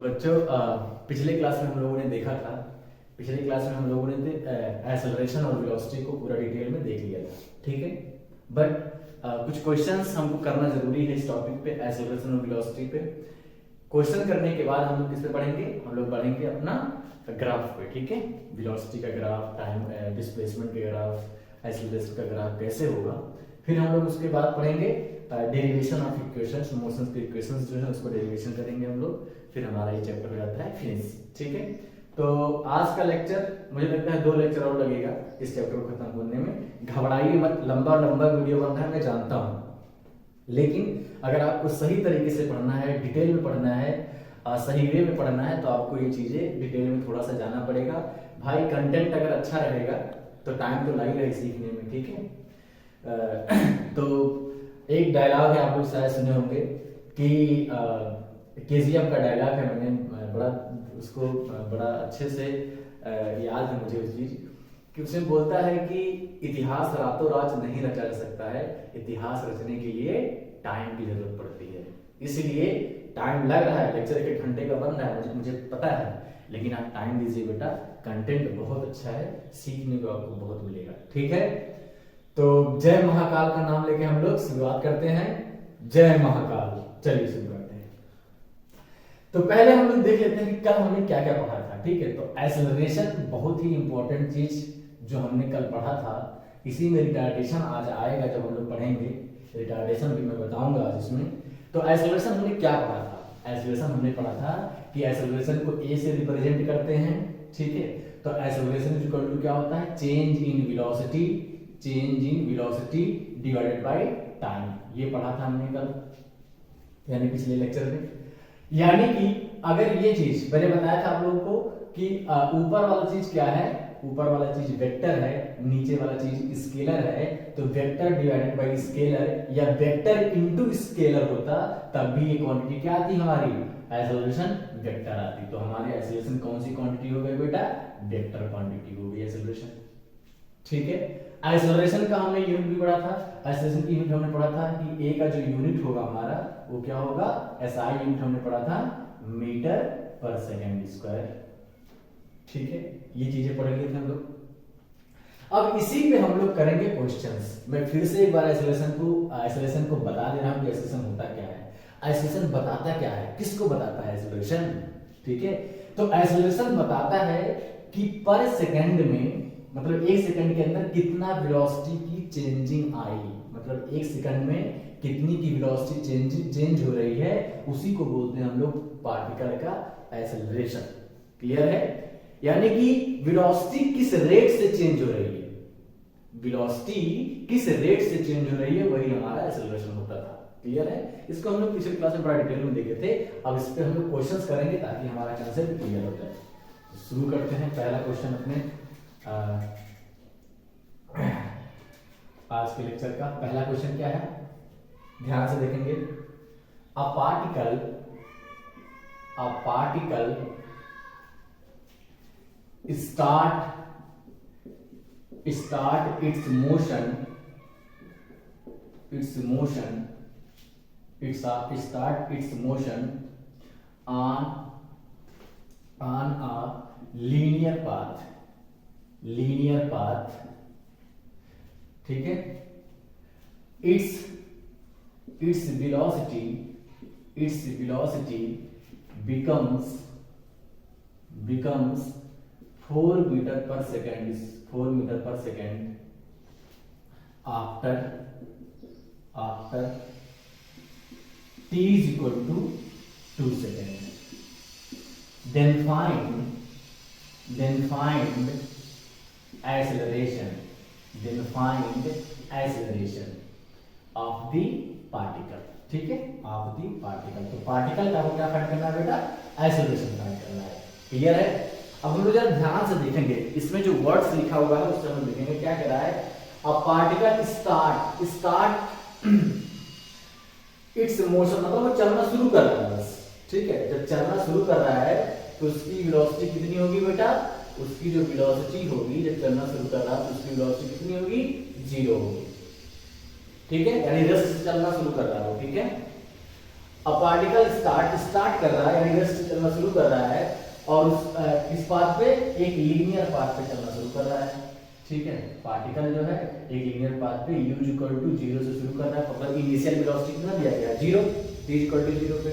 बच्चों पिछले क्लास में हम लोगों ने देखा था। पिछले क्लास में हम लोगों ने एक्सेलरेशन और वेलोसिटी को पूरा डिटेल में देख लिया था, ठीक है। बट कुछ क्वेश्चंस हमको करना जरूरी है इस टॉपिक पे, एक्सेलरेशन और वेलोसिटी पे। क्वेश्चन करने के बाद हम लोग किस पे पढ़ेंगे? हम लोग पढ़ेंगे अपना ग्राफ पे, ठीक है। वेलोसिटी का ग्राफ, टाइम डिस्प्लेसमेंट का ग्राफ, एक्सेलरेशन का ग्राफ कैसे होगा। फिर हम लोग उसके बाद पढ़ेंगे डेरिवेशन ऑफ इक्वेशंस, मोशंस के इक्वेशंस जो है उसको डेरिवेशन करेंगे हम लोग। फिर हमारा ये चैप्टर हो जाता है फिनिश, ठीक है। तो आज का लेक्चर मुझे लगता है 2 लेक्चर और लगेगा इस चैप्टर को खत्म होने में। घबराइए मत, लंबा लंबा वीडियो बन रहा है मैं जानता हूँ, लेकिन अगर आपको सही तरीके से पढ़ना है, डिटेल में पढ़ना है, सही वे में पढ़ना है, तो आपको ये चीजें डिटेल में थोड़ा सा जाना पड़ेगा। भाई कंटेंट अगर अच्छा रहेगा तो टाइम तो लगेगा ही सीखने में, ठीक है। तो एक डायलॉग है, आप लोग शायद सुने होंगे कि केजीएफ का डायलॉग है, मैंने बड़ा उसको बड़ा अच्छे से याद है मुझे उस चीज कि उसमें बोलता है कि इतिहास रातों रात नहीं रचा जा सकता है, इतिहास रचने के लिए टाइम की जरूरत पड़ती है। इसलिए टाइम लग रहा है, लेक्चर 1 घंटे का बन रहा है, मुझे पता है, लेकिन आप टाइम दीजिए बेटा। कंटेंट बहुत अच्छा है, सीखने को आपको बहुत मिलेगा, ठीक है। तो जय महाकाल का नाम लेके हम लोग शुरुआत करते हैं। जय महाकाल, चलिए शुरू करते हैं। तो पहले हम लोग देख लेते हैं कि कल हमने क्या क्या पढ़ा था, ठीक है। तो एक्सेलरेशन बहुत ही इंपॉर्टेंट चीज जो हमने कल पढ़ा था, इसी में रिटार्डेशन आज आएगा जब हम लोग पढ़ेंगे। रिटार्डेशन भी मैं बताऊंगा आज इसमें। तो एक्सेलरेशन हमने क्या पढ़ा था? एक्सेलरेशन हमने पढ़ा था कि एक्सेलरेशन को ए से रिप्रेजेंट करते हैं, ठीक है। तो एक्सेलरेशन इक्वल टू क्या होता है? Change in velocity, change in velocity divided by time. ये पढ़ा था हमने कल, यानी पिछले लेक्चर में। यानी कि अगर ये चीज मैंने बताया था आप लोगों को कि ऊपर वाला चीज क्या है? ऊपर वाला चीज वेक्टर है, नीचे वाला चीज स्केलर है। तो वेक्टर डिवाइडेड बाय स्केलर या वेक्टर इनटू स्केलर होता, तब भी ये क्वांटिटी क्या आती हमारी? एक्सेलरेशन वेक्टर आती। तो हमारी एक्सेलरेशन कौन सी क्वांटिटी हो गई बेटा? वेक्टर क्वांटिटी हो गई एक्सेलरेशन, ठीक है। एक्सेलरेशन का हमने यूनिट भी पढ़ा था। एक्सेलरेशन की यूनिट हमने पढ़ा था कि ए का जो यूनिट होगा हमारा वो क्या होगा? एसआई यूनिट हमने पढ़ा था मीटर पर सेकंड स्क्वायर, ठीक है। ये चीजें पढ़ लिए थे हम लोग। अब इसी पे हम लोग करेंगे क्वेश्चंस। मैं फिर से एक बार एक्सेलरेशन को बता दे रहा हूं कि एक्सेलरेशन होता क्या है। एक्सेलरेशन बताता क्या है? किसको बताता है एक्सेलरेशन? ठीक है। तो एक्सेलरेशन बताता है कि पर सेकंड में, मतलब 1 सेकंड के अंदर कितना वेलोसिटी की चेंजिंग आई, मतलब 1 सेकंड में कितनी की वेलोसिटी चेंज हो रही है, उसी को बोलते हैं हम लोग पार्टिकल का एक्सेलरेशन। क्लियर है? यानी कि वेलोसिटी किस रेट से चेंज हो रही है, वेलोसिटी किस रेट से चेंज हो रही है, वही हमारा एक्सेलरेशन होता था। क्लियर है? इसको हम लोग पिछले क्लास में बड़ा डिटेल में देखे थे। अब इस पे हम लोग क्वेश्चंस करेंगे ताकि हमारा कंसेप्ट क्लियर हो जाए। शुरू करते हैं। पहला क्वेश्चन अपने आज के लेक्चर का पहला क्वेश्चन क्या है? ध्यान से देखेंगे। A particle start its motion on a linear path, ठीक है। its velocity becomes 4 meter per second after t is equal to 2 seconds. Then find acceleration of the particle, ठीक है। Of the particle. तो पार्टिकल का क्या find करना है बेटा? एक्सेलरेशन फाइंड करना है। क्लियर है? अब हम लोग जरा ध्यान से देखेंगे, इसमें जो वर्ड्स लिखा हुआ है उससे हम देखेंगे क्या कह रहा है। A particle start it's motion, मतलब वो चलना शुरू कर रहा है बस, ठीक है। जब चलना शुरू कर रहा है तो उसकी वेलोसिटी कितनी होगी बेटा? उसकी जो वेलोसिटी होगी, जब चलना शुरू कर रहा है तो उसकी वेलोसिटी कितनी होगी? 0 होगी, ठीक है। यानी रेस्ट से चलना शुरू कर रहा है, ठीक है। अब पार्टिकल स्टार्ट कर रहा है, यानी रेस्ट चलना शुरू कर रहा है, और इस पाथ पे एक लीनियर पाथ पे चलना शुरू कर रहा है। ठीक है, पार्टिकल जो है एक लीनियर पाथ पे u इक्वल टू 0 से शुरू कर रहा है, मतलब इनिशियल वेलोसिटी कितना दिया गया 0, t इक्वल टू 0 पे।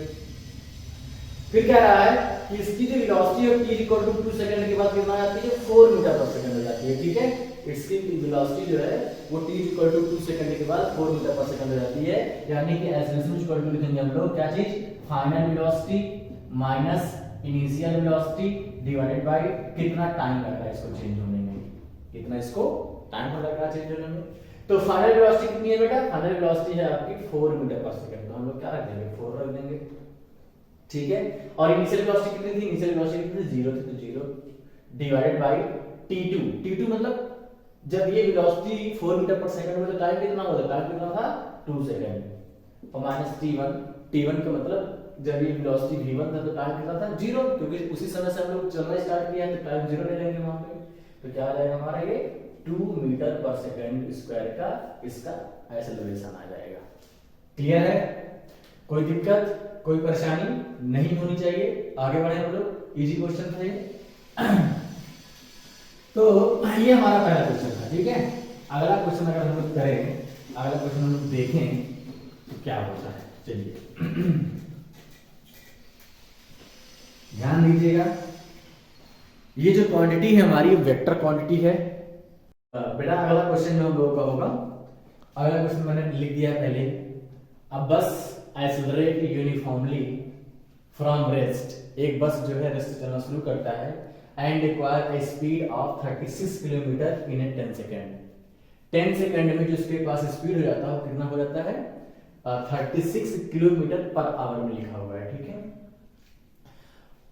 फिर कह रहा है कि इसकी जो वेलोसिटी है t इक्वल टू 2 सेकंड के बाद कितना आ जाती है 4 मीटर पर सेकंड हो जाती है। ठीक है, इसकी वेलोसिटी जो है वो t इक्वल टू 2 सेकंड के बाद 4 मीटर पर सेकंड हो जाती है, यानी कि एक्सेलरेशन इक्वल टू लिखेंगे हम लोग क्या चीज, final velocity minus initial velocity divided bye कितना टाइम लग रहा है इसको चेंज होने में, कितना इसको टाइम लग रहा है चेंज होने में। तो फाइनल वेलोसिटी कितनी है बेटा, फाइनल वेलोसिटी है आपकी 4 मीटर पर सेकंड, तो हम लोग क्या रख देंगे 4 रख देंगे। ठीक है, और इनिशियल वेलोसिटी कितनी थी, इनिशियल वेलोसिटी कितनी 0 थी, तो 0 डिवाइडेड बाय t2 मतलब जब ये वेलोसिटी 4 मीटर पर सेकंड में तो टाइम कितना होता, टाइम कितना था 2 सेकंड, और माइनस t1 का मतलब जब ये वेलोसिटी v1 था तो टाइम कितना था 0, क्योंकि उसी समय से हम लोग चलना स्टार्ट किया है तो टाइम 0 ले लेंगे वहां पे। तो क्या आ जाएगा हमारा ये 2 मीटर पर सेकंड स्क्वायर का इसका एक्सेलरेशन आ जाएगा। क्लियर है, कोई दिक्कत कोई परेशानी नहीं होनी चाहिए। आगे बढ़े हम लोग, इजी क्वेश्चन था ये। तो ये हमारा पहला क्वेश्चन था। ठीक है, अगला क्वेश्चन अगर हम लोग करें, अगला क्वेश्चन हम लोग देखें तो क्या होता है, चलिए ध्यान दीजिएगा। ये जो क्वांटिटी है हमारी वेक्टर क्वांटिटी है। बेटा अगला क्वेश्चन जो हम लोगों का होगा, अगला क्वेश्चन मैंने लिख दिया पहले। अब बस एक्सेलरेट यूनिफॉर्मली फ्रॉम रेस्ट, एक बस जो है रेस्ट चलना शुरू करता है, and require a speed of 36 kilometre in 10 second. 10 second में जो इसके पास स्पीड हो जाता है वो कितना हो जाता है 36 किलोमीटर पर आवर में लिखा हुआ है। ठीक है,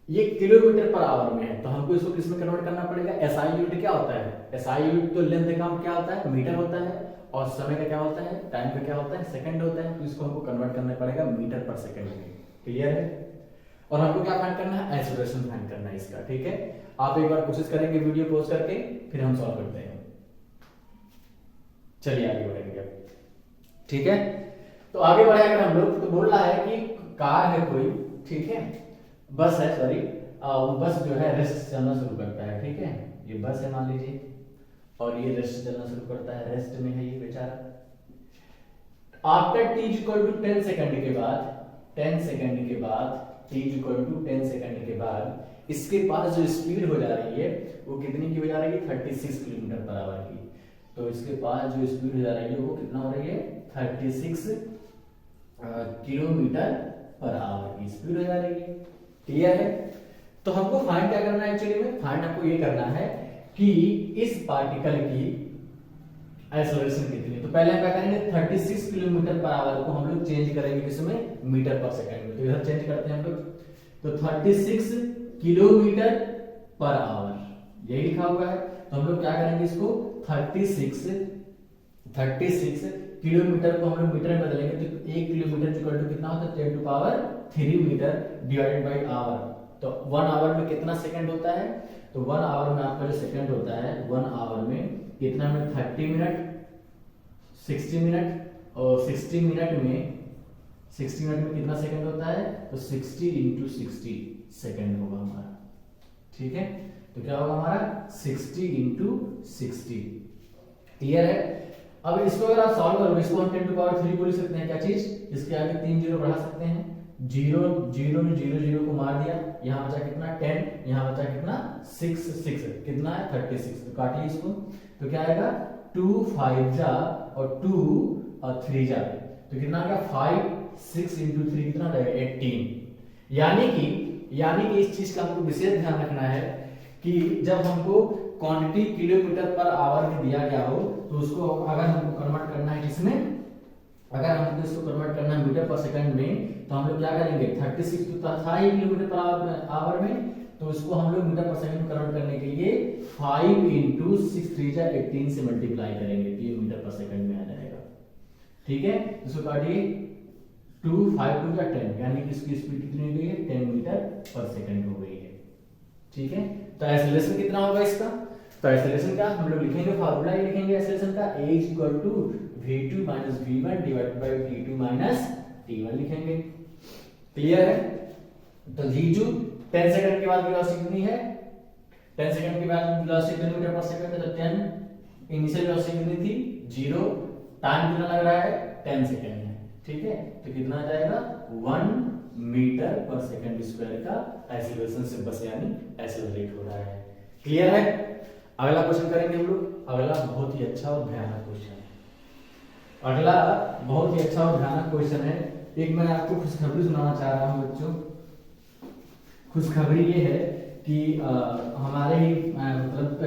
ये किलोमीटर पर आवर में है, तो हमको इसको किस में कन्वर्ट करना पड़ेगा, एसआई यूनिट क्या होता है, एसआई यूनिट तो लेंथ का क्या होता है मीटर होता है, और समय का क्या होता है, टाइम का क्या होता है सेकंड होता है, तो इसको हमको कन्वर्ट करना पड़ेगा मीटर पर सेकंड में। क्लियर है, और हमको क्या फाइंड करना है, एक्सेलरेशन फाइंड करना है इसका। ठीक है, आप एक बार कोशिश करेंगे वीडियो पॉज करके, फिर हम सॉल्व करते हैं। चलिए आगे बढ़ेंगे। ठीक है, तो आगे बढ़े अगर हम लोग, तो बोल रहा है कि कार है कोई, ठीक है बस है, सॉरी वो बस जो है रेस्ट चलना शुरू करता है। ठीक है, ये बस है मान लीजिए, और ये रेस्ट चलना शुरू करता है, रेस्ट में है ये बेचारा। After t equal to 10 second के बाद, 10 सेकंड के बाद, t इक्वल टू 10 सेकंड के बाद इसके पास जो स्पीड हो जा रही है वो कितनी की हो जा रही है 36 किलोमीटर पर आवर की। तो इसके पास जो स्पीड हो जा रही है वो कितना हो रही है 36 किलोमीटर पर आवर की स्पीड हो जा रही है। क्लियर है, तो हमको फाइंड क्या करना है, एक्चुअली में फाइंड आपको ये करना है कि इस पार्टिकल की एक्सेलरेशन कितनी है। तो पहले हम क्या करेंगे 36 किलोमीटर पर आवर को हम लोग चेंज करेंगे किसमें, मीटर पर सेकंड में। तो इधर चेंज करते हैं हम लोग, तो 36 किलोमीटर पर आवर यही लिखा हुआ है। तो हम लोग क्या करेंगे इसको 36 किलोमीटर को हम लोग मीटर में बदलेंगे, तो 1 किलोमीटर इक्वल टू कितना होता है 10 to power 3 metre divided by hour. तो 1 आवर में कितना सेकंड होता है, तो 1 आवर में आपका जो सेकंड होता है 1 आवर में कितना में 30 मिनट 60 मिनट, और 60 मिनट में कितना सेकंड होता है, तो 60 इंटू 60 सेकंड होगा हमारा। ठीक है, तो क्या होगा हमारा 60 इंटू 60। क्लियर है, अब इसको अगर आप सॉल्व करोगे, इसको हम 10 टू पावर 3 बोल सकते हैं, क्या चीज, इसके आगे 3 जीरो बढ़ा सकते हैं, जीरो जीरो में जीरो जीरो को मार दिया, यहाँ बचा कितना 10, यहाँ बचा कितना 6 कितना है 36, तो काटिए इसको, तो क्या आएगा 2 5 जा और 2 और 3 जा, तो कितना आएगा 5 6 इंटू 3 कितना रहेगा 18। यानी कि इस चीज का हमको विशेष ध्यान रखना है कि जब हमको क्वांटिटी किलोमीटर पर आवर में दिया गया हो, तो उसको अगर हमको कन्वर्ट करना है किसमें, अगर हमको इसको कन्वर्ट करना है मीटर पर सेकंड में, तो हम लोग क्या करेंगे 36 तो था ही किलोमीटर पर आवर में, तो उसको हम लोग मीटर पर सेकंड में कन्वर्ट करने के लिए 5 इंटू 6 3 जा 18 से मल्टीप्लाई करेंगे, तो ये मीटर पर सेकंड में आ जाएगा। ठीक है, इसको काटिए 2 5 2 जा 10, यानी कि इसकी स्पीड कितनी हो गई है 10 मीटर पर सेकंड हो गई है। ठीक है, तो एक्सेलरेशन कितना होगा इसका, तो एक्सेलरेशन का हम लोग लिखेंगे, फार्मूला ये लिखेंगे एक्सेलरेशन का, a equal to v2 minus v1 divided by v2 minus t1 लिखेंगे। क्लियर है? तो जीजू 10 सेकंड के बाद वेलोसिटी कितनी है? 10 सेकंड के बाद वेलोसिटी किलोमीटर पर सेकंड है, तो 10 इनिशियल वेलोसिटी कितनी थी? 0। टाइम कितना लग रहा है? 10 सेकंड है। ठीक है, तो कितना आ जाएगा? 1 मीटर पर सेकंड स्क्वायर का एक्सीलरेशन से बस यानी एक्सेलरेट हो रहा है। क्लियर है? अगला क्वेश्चन करेंगे हम लोग। अगला बहुत ही अच्छा और भयानक क्वेश्चन है। अगला बहुत ही अच्छा और भयानक क्वेश्चन है। एक मैं आपको खुशखबरी सुनाना चाह रहा हूं बच्चों। खुशखबरी ये है कि हमारे ही मतलब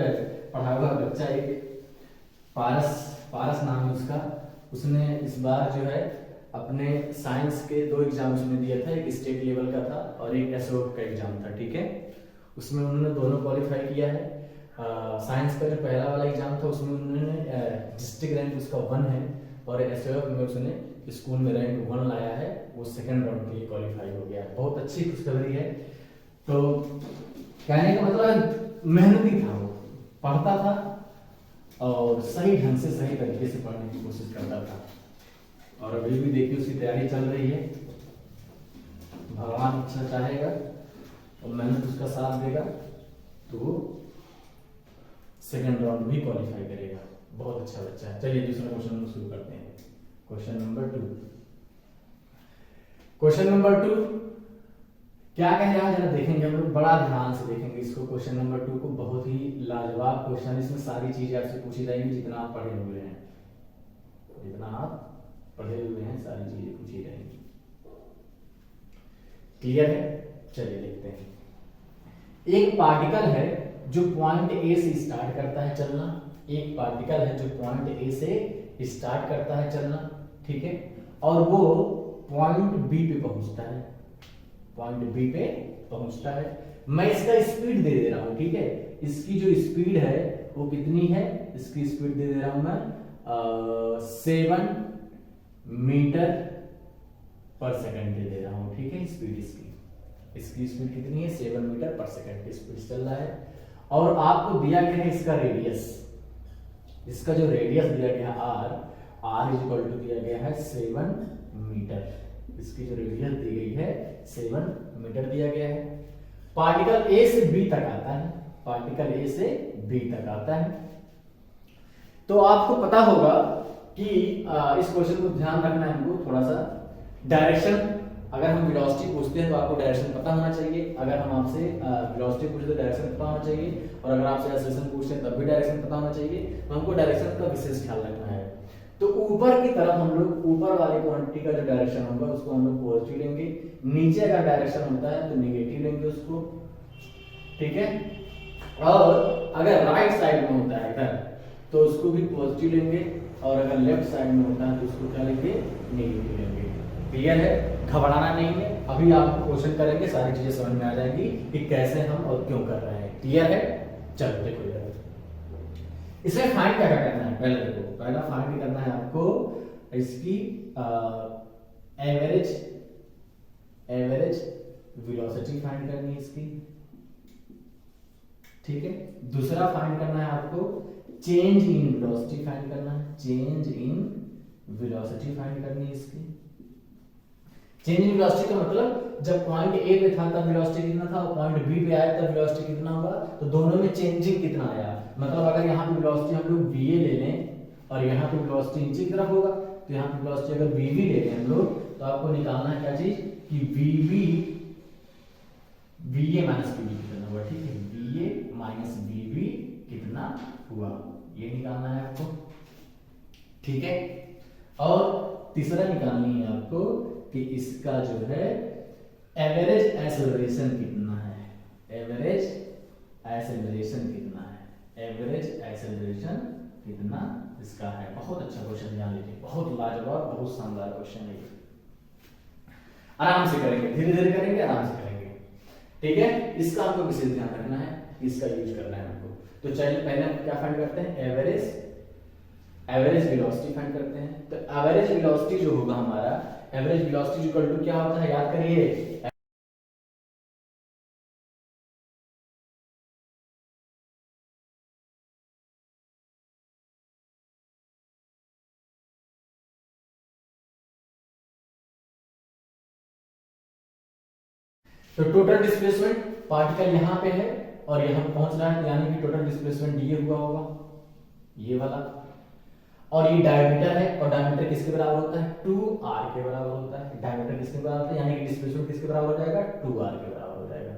पढ़ा हुआ बच्चा एक पारस पारस नाम है उसका, उसने इस बार जो है अपने साइंस के 2 एग्जाम उसने दिया था, एक स्टेट लेवल का था और एक एसओ का एग्जाम था। ठीक है, उसमें उन्होंने दोनों क्वालिफाई किया है। साइंस का जो पहला वाला एग्जाम था उसमें उन्होंने डिस्ट्रिक्ट रैंक उसका 1 है, और एसओ में उसने स्कूल में रैंक 1 लाया है, वो सेकंड राउंड के लिए क्वालिफाई हो गया है। बहुत अच्छी खुशखबरी है। तो कहने का मतलब मेहनती था, वो पढ़ता था और सही ढंग से सही तरीके से पढ़ने की कोशिश करता था, और अभी भी देखिए उसकी तैयारी चल रही है। भगवान अच्छा चाहेगा और मेहनत उसका साथ देगा तो वो सेकंड राउंड भी क्वालिफाई करेगा। बहुत अच्छा बच्चा है। चलिए दूसरा क्वेश्चन हम शुरू करते हैं। Question number 2। क्वेश्चन नंबर 2 क्या कह रहा है जरा देखेंगे हम लोग, बड़ा ध्यान से देखेंगे इसको। क्वेश्चन नंबर 2 को, बहुत ही लाजवाब क्वेश्चन। इसमें सारी चीजें आपसे पूछी जाएंगी जितना आप पढ़े हुए हैं, जितना आप पढ़े हुए हैं सारी चीजें पूछी जाएंगी। क्लियर है? चलिए देखते हैं। एक पार्टिकल है जो पॉइंट ए से स्टार्ट करता है चलना। एक पार्टिकल है जो पॉइंट ए से स्टार्ट करता है चलना, ठीक है, और वो पॉइंट बी पे पहुंचता है। पॉइंट बी पे पहुंचता है। मैं इसका स्पीड दे रहा हूं, ठीक है। इसकी जो स्पीड है वो कितनी है? इसकी स्पीड दे रहा हूं मैं 7 मीटर पर सेकंड दे रहा हूं, ठीक है। स्पीड इसकी स्पीड कितनी है? 7 मीटर पर सेकंड की स्पीड चल रहा है, और आपको दिया गया है इसका रेडियस। इसका जो रेडियस दिया गया है आर इक्वल टू दिया गया है 7 मीटर। इसकी जो रेडियस दी गई है 7 मीटर दिया गया है। पार्टिकल ए से बी तक आता है, पार्टिकल ए से बी तक आता है। तो आपको पता होगा कि इस क्वेश्चन को ध्यान रखना है हमको थोड़ा सा। डायरेक्शन, अगर हम वेलोसिटी पूछते हैं तो आपको डायरेक्शन पता होना चाहिए। अगर हम आपसे वेलोसिटी पूछते तो डायरेक्शन पता होना चाहिए, और अगर आपसे एक्सेलरेशन पूछते हैं तब भी डायरेक्शन पता होना चाहिए। तो हमको डायरेक्शन का विशेष ख्याल रखना है। तो ऊपर की तरफ हम लोग ऊपर वाली क्वांटिटी का जो डायरेक्शन होगा उसको हम लोग पॉजिटिव लेंगे। नीचे अगर डायरेक्शन होता है तो नेगेटिव लेंगे उसको, ठीक है। और अगर राइट साइड में होता है इधर तो उसको भी पॉजिटिव लेंगे, और अगर लेफ्ट साइड में होता है तो उसको क्या लेंगे? नेगेटिव लेंगे। क्लियर है? घबराना नहीं है। अभी आप क्वेश्चन करेंगे सारी चीजें समझ में आ जाएंगी कि कैसे हम और क्यों कर रहे हैं। क्लियर है? चलो देखो यार, इसमें फाइंड क्या करना है? पहले देखो, पहला फाइंड करना है आपको इसकी एवरेज वेलोसिटी फाइंड करनी है इसकी, ठीक है। दूसरा फाइंड करना है आपको चेंज इन वेलोसिटी फाइंड करना है, चेंज इन वेलोसिटी फाइंड करनी है इसकी। चेंज इन वेलोसिटी का मतलब जब पॉइंट ए पे था तब वेलोसिटी कितना था, और पॉइंट बी पे आया तब वेलोसिटी कितना होगा, तो दोनों में चेंजिंग कितना आया। मतलब अगर यहाँ पे वेलोसिटी हम लोग va ले लें और यहाँ पे वेलोसिटी नीचे की तरफ होगा, तो यहाँ पे वेलोसिटी अगर vv ले लें हम लोग, तो आपको निकालना है क्या चीज कि vv va माइनस vb कितना हुआ, ठीक है। va माइनस vb कितना हुआ, ये निकालना है आपको, ठीक है। और तीसरा निकालनी है आपको कि इसका जो है एवरेज एक्सेलरेशन कितना है, एवरेज एक्सेलरेशन कितना है, एवरेज एक्सेलरेशन कितना इसका है। बहुत अच्छा क्वेश्चन, ध्यान लीजिए, बहुत लाजवाब, बहुत शानदार क्वेश्चन है ये। आराम से करेंगे, धीरे धीरे करेंगे, आराम से करेंगे, ठीक है। इसका हमको विशेष ध्यान रखना है, इसका यूज करना है हमको। तो चलिए पहले हम क्या फाइंड करते हैं? एवरेज वेलोसिटी फाइंड करते हैं। तो एवरेज वेलोसिटी जो होगा हमारा, एवरेज वेलोसिटी इक्वल टू क्या होता है? याद करिए, तो टोटल डिस्प्लेसमेंट पार्टिकल यहाँ पे है और यहाँ पहुंच रहा है, यानी कि टोटल डिस्प्लेसमेंट ये हुआ होगा, ये वाला। और ये डायमीटर है, और डायमीटर किसके बराबर होता है? 2r के बराबर होता है। डायमीटर किसके बराबर होता है, यानी कि डिस्प्लेसमेंट किसके बराबर हो जाएगा? 2r के बराबर हो जाएगा।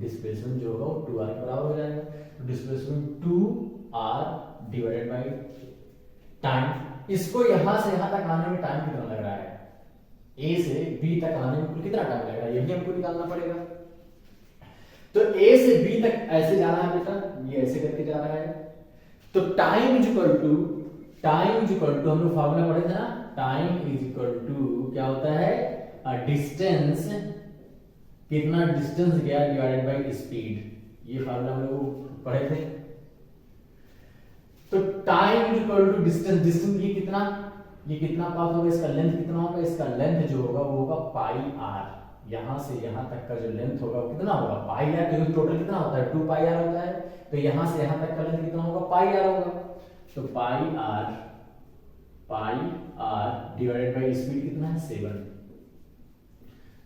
डिस्प्लेसमेंट जो होगा वो 2r के बराबर हो जाएगा। तो displacement 2r divided by time. इसको यहां से यहां तक आने में टाइम कितना लग रहा है? a से b तक आने में कुल कितना टाइम लगेगा, यही हमको निकालना पड़ेगा। तो a से b तक ऐसे जा रहा है बेटा, ये ऐसे करके जा रहा है। तो टाइम इज इक्वल टू हम लोग फार्मूला पढ़े थे ना, टाइम इज इक्वल टू क्या होता है? डिस्टेंस, कितना डिस्टेंस गया डिवाइडेड बाय स्पीड। ये फार्मूला हम लोग पढ़े थे। तो time is equal to distance, ये कितना पास होगा, इसका लेंथ कितना होगा? इसका लेंथ जो होगा वो होगा पाई आर। यहां से यहां तक का जो लेंथ होगा वो कितना होगा? पाई आर। क्योंकि टोटल कितना होता है? 2 पाई आर होता है। तो यहां से यहां तक का लेंथ कितना होगा? पाई आर होगा। तो पाई आर डिवाइडेड बाय स्पीड कितना है? 7।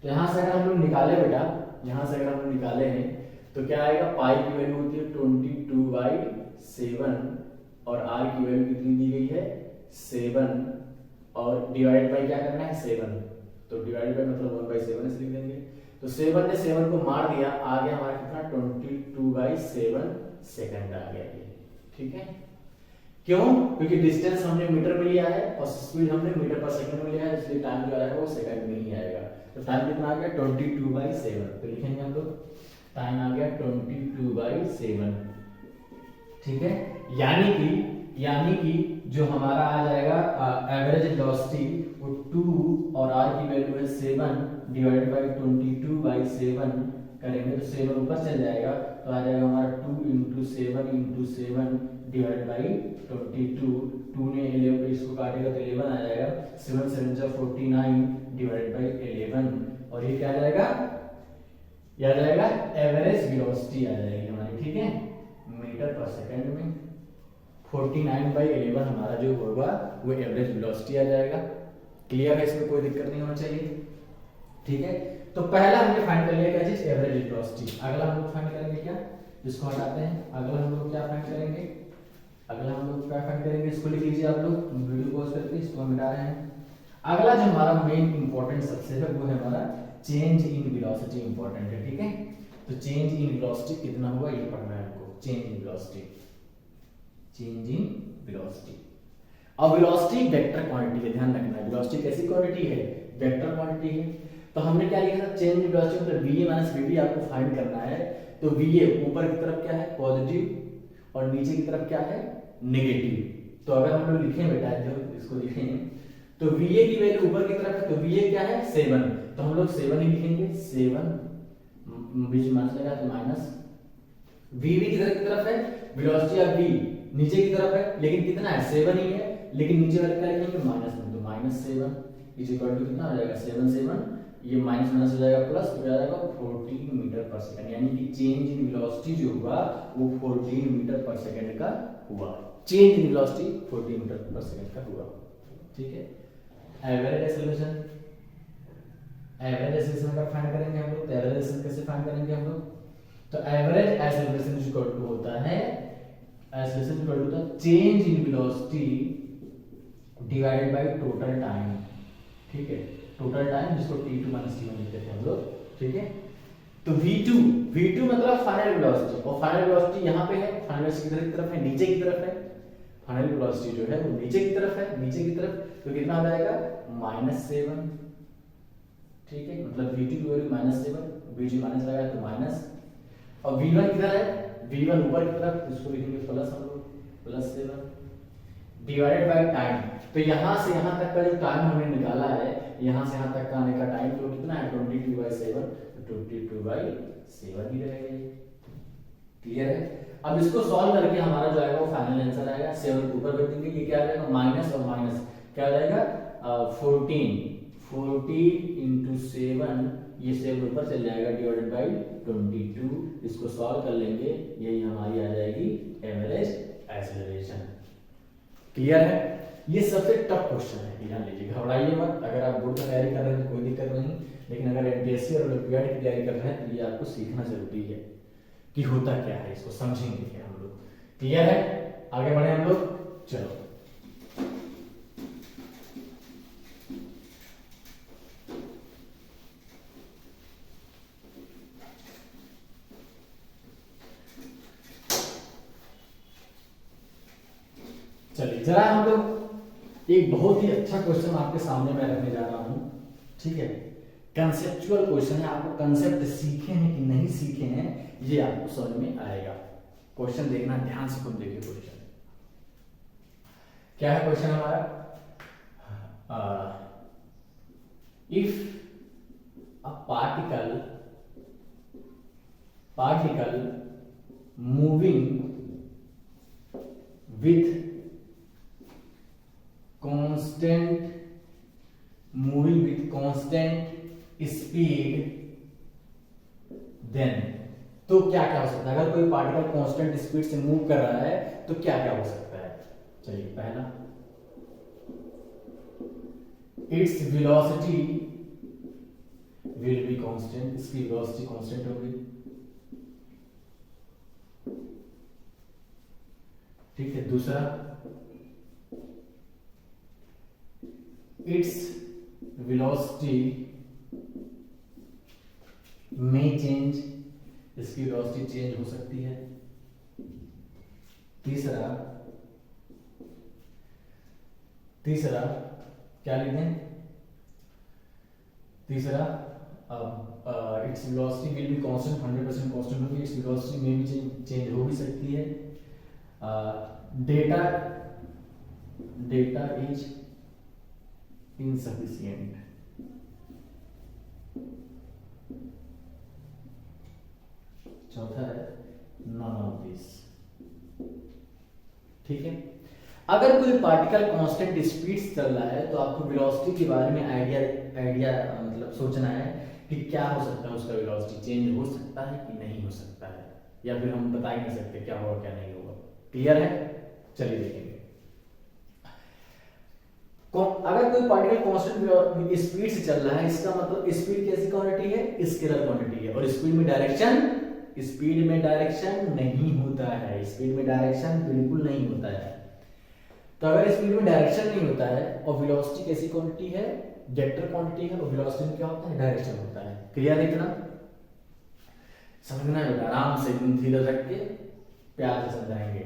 तो यहां से अगर हम लोग निकाले बेटा, यहां से अगर हम लोग निकाले हैं तो क्या आएगा? पाई की वैल्यू होती है 22/7 और आर की वैल्यू कितनी दी गई है? 7 और डिवाइडेड बाय क्या करना है? 7। तो डिवाइडेड बाय मतलब 1/7 ऐसे लिख देंगे। तो 7 ने 7 को मार दिया, आ गया हमारा कितना? 22/7 सेकंड आ गया ये। ठीक है, क्यों? क्योंकि डिस्टेंस हमने मीटर में लिया है और स्पीड हमने मीटर पर सेकंड में लिया है, इसलिए टाइम जो आएगा वो सेकंड में ही आएगा। तो टाइम कितना आ गया? 22/7। तो लिखेंगे हम लोग, टाइम आ गया 22/7। ठीक है, यानी कि जो हमारा आ जाएगा एवरेज वेलोसिटी वो 2 और r की वैल्यू है 7 डिवाइडेड बाय 22/7 करेंगे तो 7 ऊपर चल जाएगा, तो आ जाएगा हमारा 2 × 7 डिवाइडेड बाय 22। 2 ने 11 इसको काटेगा तो 11 आ जाएगा। 7 7 जा 49 डिवाइडेड बाय 11। और ये क्या आ जाएगा? ये आ जाएगा एवरेज वेलोसिटी आ जाएगी हमारी। ठीक है, मीटर पर सेकंड में 49/11 हमारा जो होगा वो एवरेज वेलोसिटी आ जाएगा। क्लियर है, इसमें कोई दिक्कत नहीं होना चाहिए। ठीक है, तो पहला हमने फाइंड कर लिया क्या चीज? Average velocity. अगला हम लोग फाइंड करेंगे क्या? इसको हटाते हैं। अगला हम लोग क्या फाइंड करेंगे? इसको लिख लीजिए आप लोग, वीडियो पॉज करके इसको हम मिटा रहे हैं। अगला जो हमारा मेन इंपॉर्टेंट सबसे है वो है हमारा चेंज इन वेलोसिटी। इंपॉर्टेंट है। ठीक है, तो चेंज इन वेलोसिटी कितना होगा ये पढ़ना है हमको। Change in velocity. अब वेलोसिटी वेक्टर क्वांटिटी है, ध्यान रखना है। वेलोसिटी कैसी क्वांटिटी है? वेक्टर क्वांटिटी है। तो हमने क्या लिखा था? चेंज इन वेलोसिटी मतलब va - vb आपको फाइंड करना है। तो va ऊपर की तरफ क्या है? पॉजिटिव, और नीचे की तरफ क्या है? नेगेटिव। तो अगर हम लोग लिखें बेटा, जो इसको लिखें तो va की वैल्यू ऊपर की तरफ है, तो va क्या है? 7। तो हम लोग 7 ही लिखेंगे। 7 बीच माइनस लगा तो माइनस। vb की तरफ है, वेलोसिटी ऑफ v नीचे की तरफ है, लेकिन कितना है? 7 ही है, लेकिन नीचे वाले क्या लिखेंगे? माइनस में। तो -7 इज इक्वल टू कितना हो जाएगा? 7 ये माइनस माइनस हो जाएगा प्लस, हो जाएगा 14 मीटर पर सेकंड। यानी कि चेंज इन वेलोसिटी जो हुआ वो 14 मीटर पर सेकंड का हुआ। चेंज इन वेलोसिटी 14 मीटर पर सेकंड का हुआ। ठीक है, एवरेज एक्सेलरेशन का फाइंड करेंगे हम लोग। एवरेज एक्सेलरेशन कैसे फाइंड करेंगे हम लोग? तो average acceleration is equal to होता है change in velocity divided by total time. ठीक है, टोटल टाइम जिसको t2 - t1 लिखते थे हम लोग। ठीक है, तो v2 मतलब फाइनल वेलोसिटी, और फाइनल वेलोसिटी यहां पे है। फाइनल वेलोसिटी किधर की तरफ है? नीचे की तरफ है। फाइनल वेलोसिटी जो है वो नीचे की तरफ है, नीचे की तरफ। तो कितना हो जाएगा? -7। ठीक है, मतलब v2 की वैल्यू -7, v2 माइनस लगाया तो माइनस, और v1 किधर है? v1 ऊपर की तरफ, इसको लिखेंगे प्लस हम लोग, +7 डिवाइडेड बाय टाइम। तो यहां से यहां तक का जो टाइम हमने निकाला है, यहां से यहां तक का आने का टाइम तो कितना है? 22/7। तो 22/7 ही रहेगा। क्लियर है? अब इसको सॉल्व करके हमारा जो आएगा वो फाइनल आंसर आएगा। 7 ऊपर कर देंगे, ये क्या आ जाएगा? माइनस और माइनस क्या आ जाएगा? 14 × 7, ये 7 ऊपर चल जाएगा डिवाइडेड बाय 22। इसको सॉल्व कर लेंगे, यही हमारी आ जाएगी एवरेज एक्सेलरेशन। क्लियर है? ये सबसे टफ क्वेश्चन है, ध्यान लीजिए, घबराइए मत। अगर आप बोर्ड में तैयारी कर रहे हैं तो कोई दिक्कत नहीं, लेकिन अगर एमपीएससी और ओलंपियाड की तैयारी कर रहे हैं तो ये आपको सीखना जरूरी है कि होता क्या है, इसको समझेंगे क्या हम लोग। क्लियर है? आगे बढ़े हम लोग, चलो। चलिए जरा हम लोग एक बहुत ही अच्छा क्वेश्चन आपके सामने मैं रखने जा रहा हूं, ठीक है। कंसेप्चुअल क्वेश्चन है, आपको कंसेप्ट सीखे हैं कि नहीं सीखे हैं ये आपको समझ में आएगा। क्वेश्चन देखना ध्यान से, खुद देखिए क्वेश्चन क्या है। क्वेश्चन हमारा if a particle moving with constant speed then, तो क्या क्या हो सकता है। अगर कोई पार्टिकल कांस्टेंट स्पीड से मूव कर रहा है तो क्या क्या हो सकता है। चलिए पहला, its velocity will be constant, इसकी वेलोसिटी कांस्टेंट होगी, ठीक है। दूसरा, इट्स वेलोसिटी में चेंज, इसकी वेलोसिटी चेंज हो सकती है। तीसरा क्या लिखें, तीसरा its velocity will be constant, 100% constant होगी, इट्स वेलोसिटी में भी चेंज हो भी सकती है। डेटा इज insufficient, चौथा है none of this, ठीक है। अगर कोई पार्टिकल कांस्टेंट स्पीड से चल रहा है तो आपको वेलोसिटी के बारे में आइडिया मतलब सोचना है कि क्या हो सकता है, उसका वेलोसिटी चेंज हो सकता है कि नहीं हो सकता है, या फिर हम बता ही नहीं सकते क्या होगा क्या नहीं होगा। क्लियर है? चलिए देखेंगे। अगर कोई पार्टिकल कांस्टेंट स्पीड से चल रहा है, इसका मतलब स्पीड कैसी क्वांटिटी है, स्केलर क्वांटिटी है, और स्पीड में डायरेक्शन नहीं होता है, स्पीड में डायरेक्शन बिल्कुल नहीं होता है। तो अगर स्पीड में डायरेक्शन नहीं होता है और वेलोसिटी कैसी क्वांटिटी है, वेक्टर क्वांटिटी है, और वेलोसिटी में क्या होता है, डायरेक्शन होता है। क्लियर है इतना? समझना है, आराम से धीरे रख के प्यार से समझाएंगे।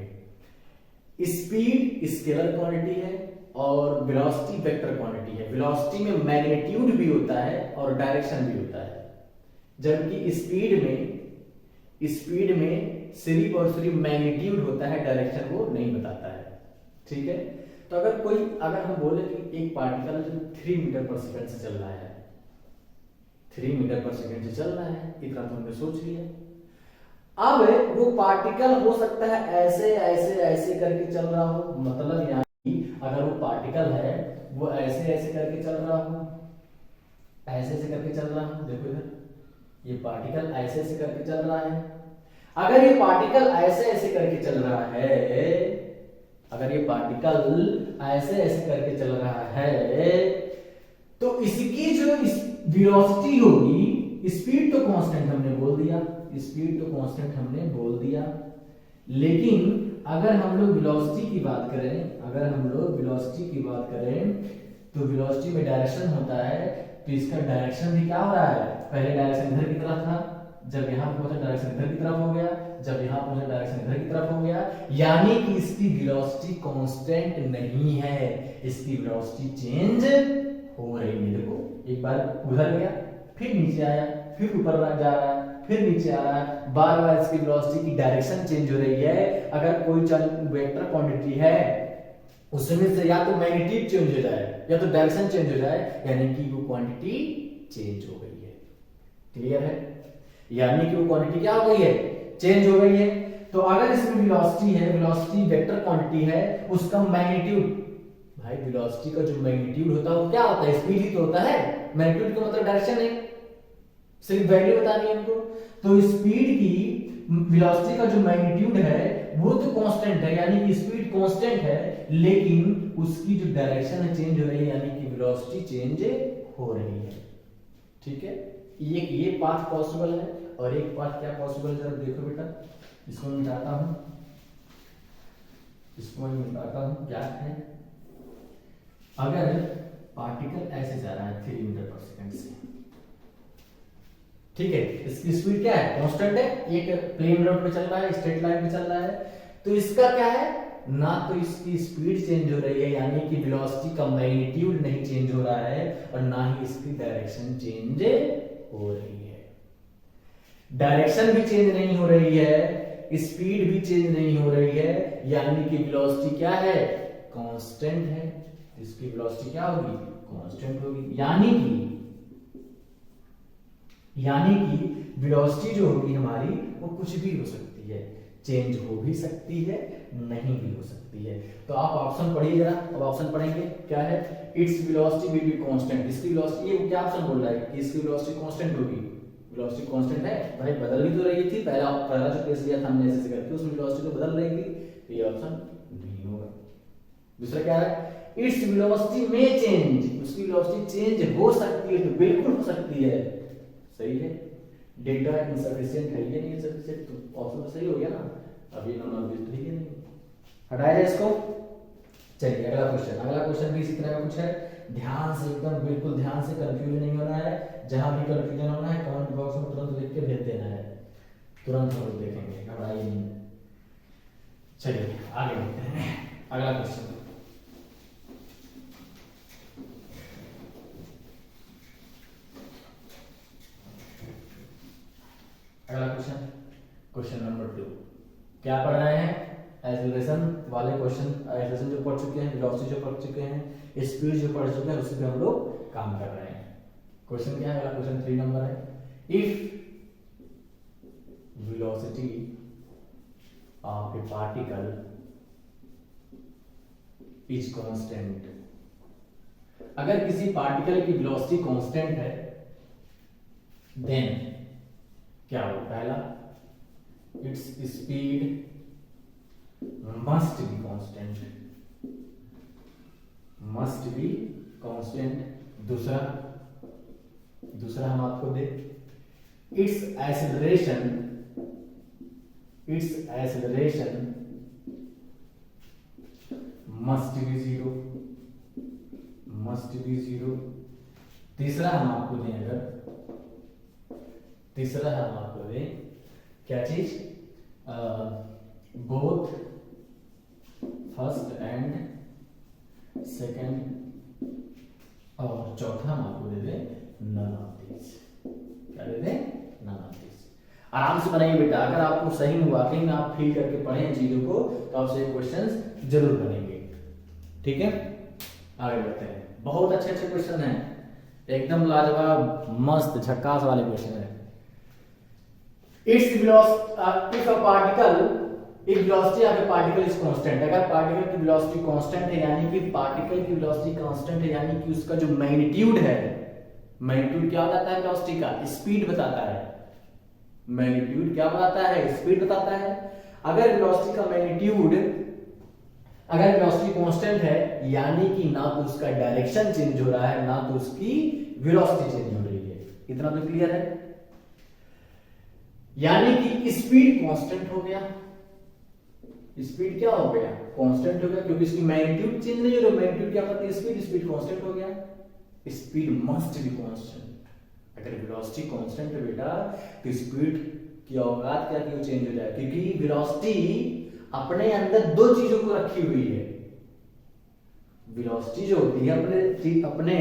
स्पीड स्केलर क्वांटिटी है और वेलोसिटी वेक्टर क्वांटिटी है। वेलोसिटी में मैग्नीट्यूड भी होता है और डायरेक्शन भी होता है, जबकि स्पीड में सिर्फ और सिर्फ मैग्नीट्यूड होता है, डायरेक्शन वो नहीं बताता है, ठीक है। तो अगर हम बोले कि एक पार्टिकल जो 3 मीटर पर सेकंड से चल रहा है, 3 मीटर पर सेकंड से चल रहा है, इतना तो हमने सोच लिया। अब वो पार्टिकल हो सकता है ऐसे ऐसे ऐसे करके चल रहा हो, मतलब यहाँ अगर वो पार्टिकल है वो ऐसे ऐसे करके चल रहा हो, ऐसे ऐसे करके चल रहा हो, देखो इधर ये पार्टिकल ऐसे ऐसे करके चल रहा है। अगर ये पार्टिकल ऐसे ऐसे करके चल रहा है, अगर ये पार्टिकल ऐसे ऐसे करके चल रहा है तो इसकी जो वेलोसिटी होगी, स्पीड तो कांस्टेंट हमने बोल दिया, लेकिन अगर हम लोग वेलोसिटी की बात करें, तो वेलोसिटी में डायरेक्शन होता है, तो इसका डायरेक्शन भी क्या हो रहा है, पहले डायरेक्शन इधर की तरफ था, जब यहां पहुंचा डायरेक्शन इधर की तरफ हो गया, जब यहां पहुंचा डायरेक्शन इधर की तरफ हो गया, यानी कि इसकी वेलोसिटी कांस्टेंट नहीं है, इसकी वेलोसिटी चेंज हो रही है। देखो एक बार उधर गया, फिर नीचे आया, फिर ऊपर जा रहा है, फिर नीचे आ रहा है, बार बार इसकी वेलोसिटी की डायरेक्शन चेंज हो रही है। अगर कोई वेक्टर क्वांटिटी है उसमें से या तो मैग्नीट्यूड चेंज हो जाए या तो डायरेक्शन चेंज हो जाए, यानी कि वो क्वांटिटी चेंज हो गई है। क्लियर है? यानी कि वो क्वांटिटी क्या हो गई है, चेंज हो गई है। तो अगर इसमें वेलोसिटी है, वेलोसिटी वेक्टर क्वांटिटी है, उसका मैग्नीट्यूड, भाई वेलोसिटी का जो मैग्नीट्यूड होता है वो क्या होता है, स्पीड ही तो होता है, मैग्नीट्यूड का मतलब डायरेक्शन है, सिर्फ वैल्यू बतानी है हमको। तो स्पीड की वेलोसिटी का जो मैग्नीट्यूड है वो तो कांस्टेंट है, यानी कि स्पीड कांस्टेंट है, लेकिन उसकी जो डायरेक्शन है चेंज हो रही है, यानी कि वेलोसिटी चेंज हो रही है। ठीक है, ये पाथ पॉसिबल है और एक पाथ क्या पॉसिबल है, जरा देखो बेटा, इसको मैं मिटाता हूं, क्या है, अगर पार्टिकल ऐसे जा रहा है 3 मीटर पर सेकंड से, ठीक है, इसकी स्पीड क्या है, कांस्टेंट है, एक प्लेन रोड पे चल रहा है, स्ट्रेट लाइन पे चल रहा है, तो इसका क्या है, ना तो इसकी स्पीड चेंज हो रही है, यानी कि वेलोसिटी का मैग्नीट्यूड नहीं चेंज हो रहा है, और ना ही इसकी डायरेक्शन चेंज हो रही है। डायरेक्शन भी चेंज नहीं हो रही है, स्पीड भी चेंज नहीं हो रही है, यानी कि वेलोसिटी क्या है, कांस्टेंट है। इसकी वेलोसिटी क्या होगी, कांस्टेंट होगी, यानी कि वेलोसिटी जो होगी हमारी वो कुछ भी हो सकती है, चेंज हो भी सकती है, नहीं भी हो सकती है। तो आप ऑप्शन पढ़िए जरा, अब ऑप्शन पढ़ेंगे क्या है, its velocity will be constant, इसकी वेलोसिटी, ये क्या ऑप्शन बोल रहा है कि इसकी वेलोसिटी कांस्टेंट होगी, वेलोसिटी कांस्टेंट है भाई, बदल भी तो रही थी, पहला जो केस लिया था हमने ऐसे करके, उसमें वेलोसिटी तो बदल रही थी, तो ये ऑप्शन बी होगा। दूसरा क्या है, इट्स वेलोसिटी में चेंज, उसकी वेलोसिटी चेंज हो सकती है, तो बिल्कुल हो सकती है, सही है। डेटा इनसफिशिएंट है, ये नहीं इनसफिशिएंट, तो ऑप्शन तो सही हो गया ना, अभी नॉन ऑब्वियस तो है नहीं, हटाया जाए इसको। चलिए अगला क्वेश्चन भी इसी तरह का कुछ है, ध्यान से, एकदम बिल्कुल ध्यान से, कंफ्यूजन नहीं होना है, जहां भी कंफ्यूजन होना है कमेंट बॉक्स में तुरंत लिख के भेज देना है, तुरंत हम लोग देखेंगे, घबराइए नहीं। चलिए आगे बढ़ते हैं, अगला क्वेश्चन, क्वेश्चन नंबर 2, क्या पढ़ रहे हैं, एक्सेलरेशन वाले क्वेश्चन, एक्सेलरेशन जो पढ़ चुके हैं, वेलोसिटी जो पढ़ चुके हैं, स्पीड जो पढ़ चुके हैं, उसी पे हम लोग काम कर रहे हैं। क्वेश्चन क्या है, क्वेश्चन 3 नंबर है, if velocity of A particle is constant, अगर किसी पार्टिकल की वेलोसिटी कांस्टेंट है, देन क्या हो, पहला its speed must be constant, दूसरा हम आपको दे, its acceleration must be zero, तीसरा हम आपको दें क्या चीज, बोथ फर्स्ट एंड सेकंड, और चौथा हम आपको दे दें नन ऑफ दिस, क्या दे दें, नन ऑफ दिस। आराम से बनाइए बेटा, अगर आपको सही में वाकई में आप फील करके पढ़ें चीजों को, तो आपसे क्वेश्चंस जरूर बनेंगे, ठीक है। आगे बढ़ते हैं, बहुत अच्छे क्वेश्चन हैं, एकदम लाजवाब, मस्त, झक्कास वाले क्वेश्चन है। Its velocity if a particle, if velocity of A particle is constant, अगर पार्टिकल की वेलोसिटी कांस्टेंट है, यानी कि पार्टिकल की वेलोसिटी कांस्टेंट है, यानी कि उसका जो मैग्नीट्यूड है, मैग्नीट्यूड क्या बताता है वेलोसिटी का, स्पीड बताता है, मैग्नीट्यूड क्या बताता है, स्पीड बताता है। अगर वेलोसिटी का मैग्नीट्यूड, अगर वेलोसिटी कांस्टेंट है, यानी कि ना तो उसका डायरेक्शन चेंज हो रहा है, ना तो उसकी वेलोसिटी चेंज हो रही है, इतना तो क्लियर है। यानी कि स्पीड कांस्टेंट हो गया, स्पीड क्या हो गया, कांस्टेंट हो गया, क्योंकि इसकी मैग्नीट्यूड चेंज नहीं हो रही, मैग्नीट्यूड क्या होता है, स्पीड कांस्टेंट हो गया, स्पीड मस्ट बी कांस्टेंट। अगर वेलोसिटी कांस्टेंट है बेटा, तो स्पीड की औकात क्या की चेंज हो जाए, क्योंकि वेलोसिटी अपने अंदर दो चीजों को रखी हुई है, वेलोसिटी जो होती है अपने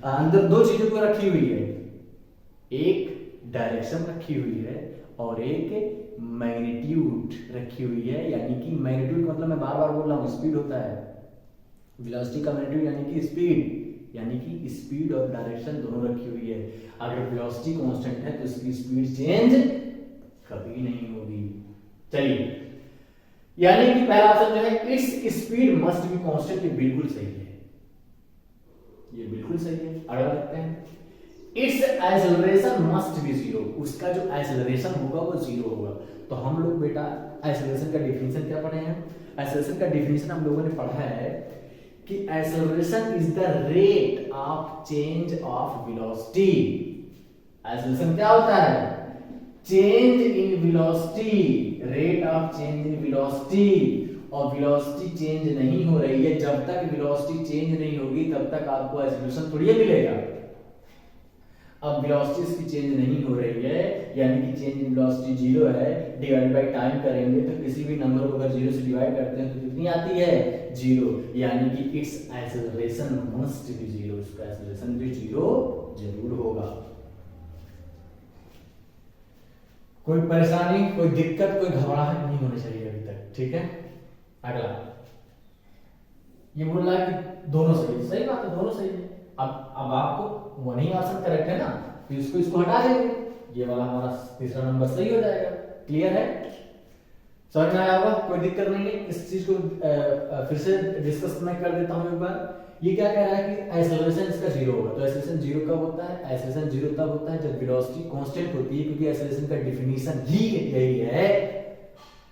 अंदर दो चीजों को रखी हुई है, एक डायरेक्शन रखी हुई है और एक मैग्नीट्यूड रखी हुई है। यानी कि मैग्नीट्यूड मतलब मैं बार बार बोल रहा हूं, स्पीड होता है, वेलोसिटी का मैग्नीट्यूड यानी कि स्पीड, यानी कि स्पीड और डायरेक्शन दोनों रखी हुई है। अगर वेलोसिटी कांस्टेंट है तो इसकी स्पीड चेंज कभी नहीं होगी। चलिए, यानी कि पहला ऑप्शन जो है it's speed must be constant, ये बिल्कुल सही है, ये बिल्कुल सही है। अगला देखते हैं, it's acceleration must be zero, उसका जो एक्सेलरेशन होगा वो जीरो होगा। तो हम लोग बेटा एक्सेलरेशन का डेफिनेशन क्या पढ़े हैं, एक्सेलरेशन का डेफिनेशन हम लोगों ने पढ़ा है कि acceleration is the rate of change of velocity acceleration क्या होता है? Change in velocity, rate of change in velocity. और वेलोसिटी चेंज नहीं हो रही है, जब तक वेलोसिटी चेंज नहीं होगी तब तक आपको एक्सेलरेशन थोड़ी मिलेगा। अब वेलोसिटी इसकी चेंज नहीं हो रही है, यानी कि चेंज इन वेलोसिटी जीरो है, डिवाइड बाय टाइम करेंगे तो किसी भी नंबर को अगर जीरो से डिवाइड करते हैं तो कितनी आती है? जीरो। यानी कि it's acceleration must be zero, इसका एक्सेलरेशन भी जीरो जरूर होगा। कोई परेशानी, कोई दिक्कत, कोई घबराहट नहीं होनी चाहिए अभी तक, ठीक है। अगला ये बोल रहा है कि दोनों सही है, सही बात है, दोनों सही है। अब आपको वन ही ऑप्शन करेक्ट है ना, तो इसको हटा देंगे, ये वाला हमारा तीसरा नंबर सही हो जाएगा। क्लियर है? समझ में आया होगा? कोई दिक्कत नहीं है। इस चीज को फिर से डिस्कस मैं कर देता हूं एक बार। ये क्या कह रहा है कि एक्सेलरेशन इसका जीरो होगा, तो एक्सेलरेशन जीरो कब होता है? एक्सेलरेशन जीरो तब होता है जब वेलोसिटी कांस्टेंट होती है, क्योंकि एक्सेलरेशन का डेफिनेशन ही यही है,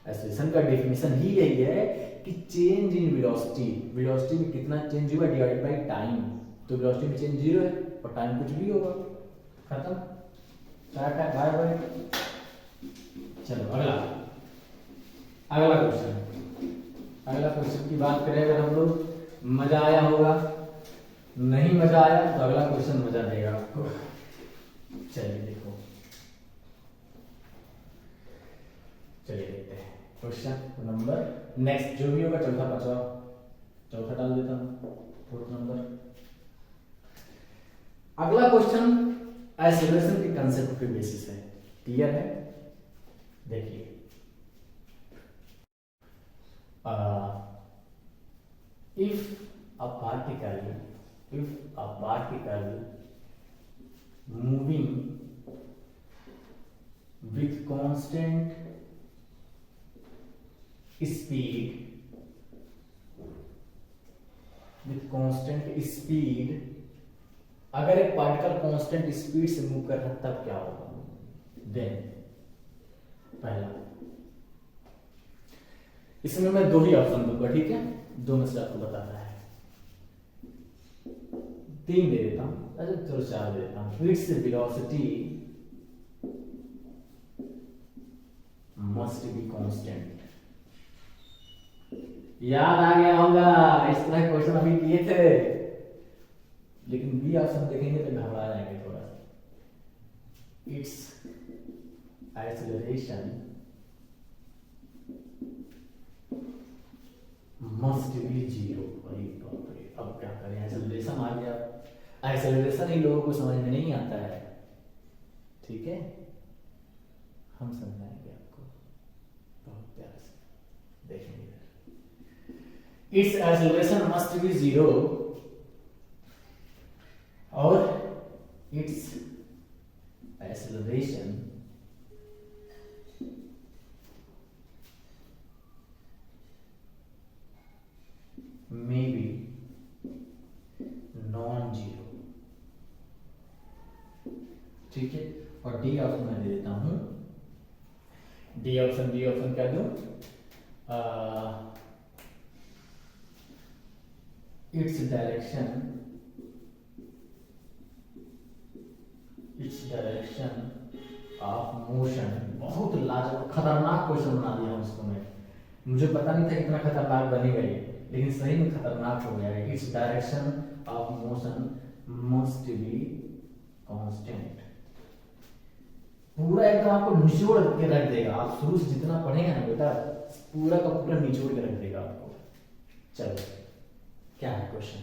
एक्सेलरेशन का डेफिनेशन ही यही है कि चेंज इन वेलोसिटी, वेलोसिटी में कितना चेंज हुआ डिवाइड बाय टाइम। तो वेलोसिटी में चेंज जीरो है और टाइम कुछ भी होगा, खत्म, टाटा बाय बाय। चलो अगला क्वेश्चन की बात करें अगर हम लोग, मजा आया होगा, नहीं मजा आया तो अगला क्वेश्चन मजा देगा आपको। चलिए देखो, चलिए देखते हैं क्वेश्चन नंबर नेक्स्ट जो भी होगा, चौथा पांचवा, चौथा डाल देता हूं, फोर्थ नंबर। अगला क्वेश्चन एक्सेलरेशन के कंसेप्ट पे बेसिस है। क्लियर है? देखिए, if a particle moving with constant speed, अगर एक पार्टिकल कांस्टेंट स्पीड से मूव कर रहा है तब क्या होगा? देन पहला, इसमें मैं दो ही ऑप्शन दूंगा, ठीक है, दो में से आपको बताना है। तीन दे देता हूं, अच्छा चलो चार दे देता हूं। Its velocity must be constant. याद आ गया होगा, इस तरह क्वेश्चन अभी किए थे, लेकिन बी ऑप्शन देखेंगे तो घबरा जाएंगे थोड़ा सा। It's acceleration must be zero. अरे बाप रे, अब क्या करें, एक्सेलरेशन आ गया। एक्सेलरेशन ही लोगों को समझ में नहीं आता है, ठीक है, हम समझाएंगे आपको बहुत प्यार से, देखेंगे। Its acceleration must be zero और its acceleration may be non zero, ठीक है। और डी ऑप्शन मैं दे देता हूं, डी ऑप्शन क्या दूं? Its direction of motion. बहुत लाजवाब खतरनाक क्वेश्चन बना दिया उसको मैं, मुझे पता नहीं था कितना खतरनाक बनेगा ये, लेकिन सही में खतरनाक हो गया है। Its direction of motion must be constant. पूरा एकदम आपको निचोड़ के रख देगा, आप शुरू से जितना पढ़ेंगे ना बेटा, पूरा का पूरा निचोड़ के रख देगा आपको। चलो क्या है question?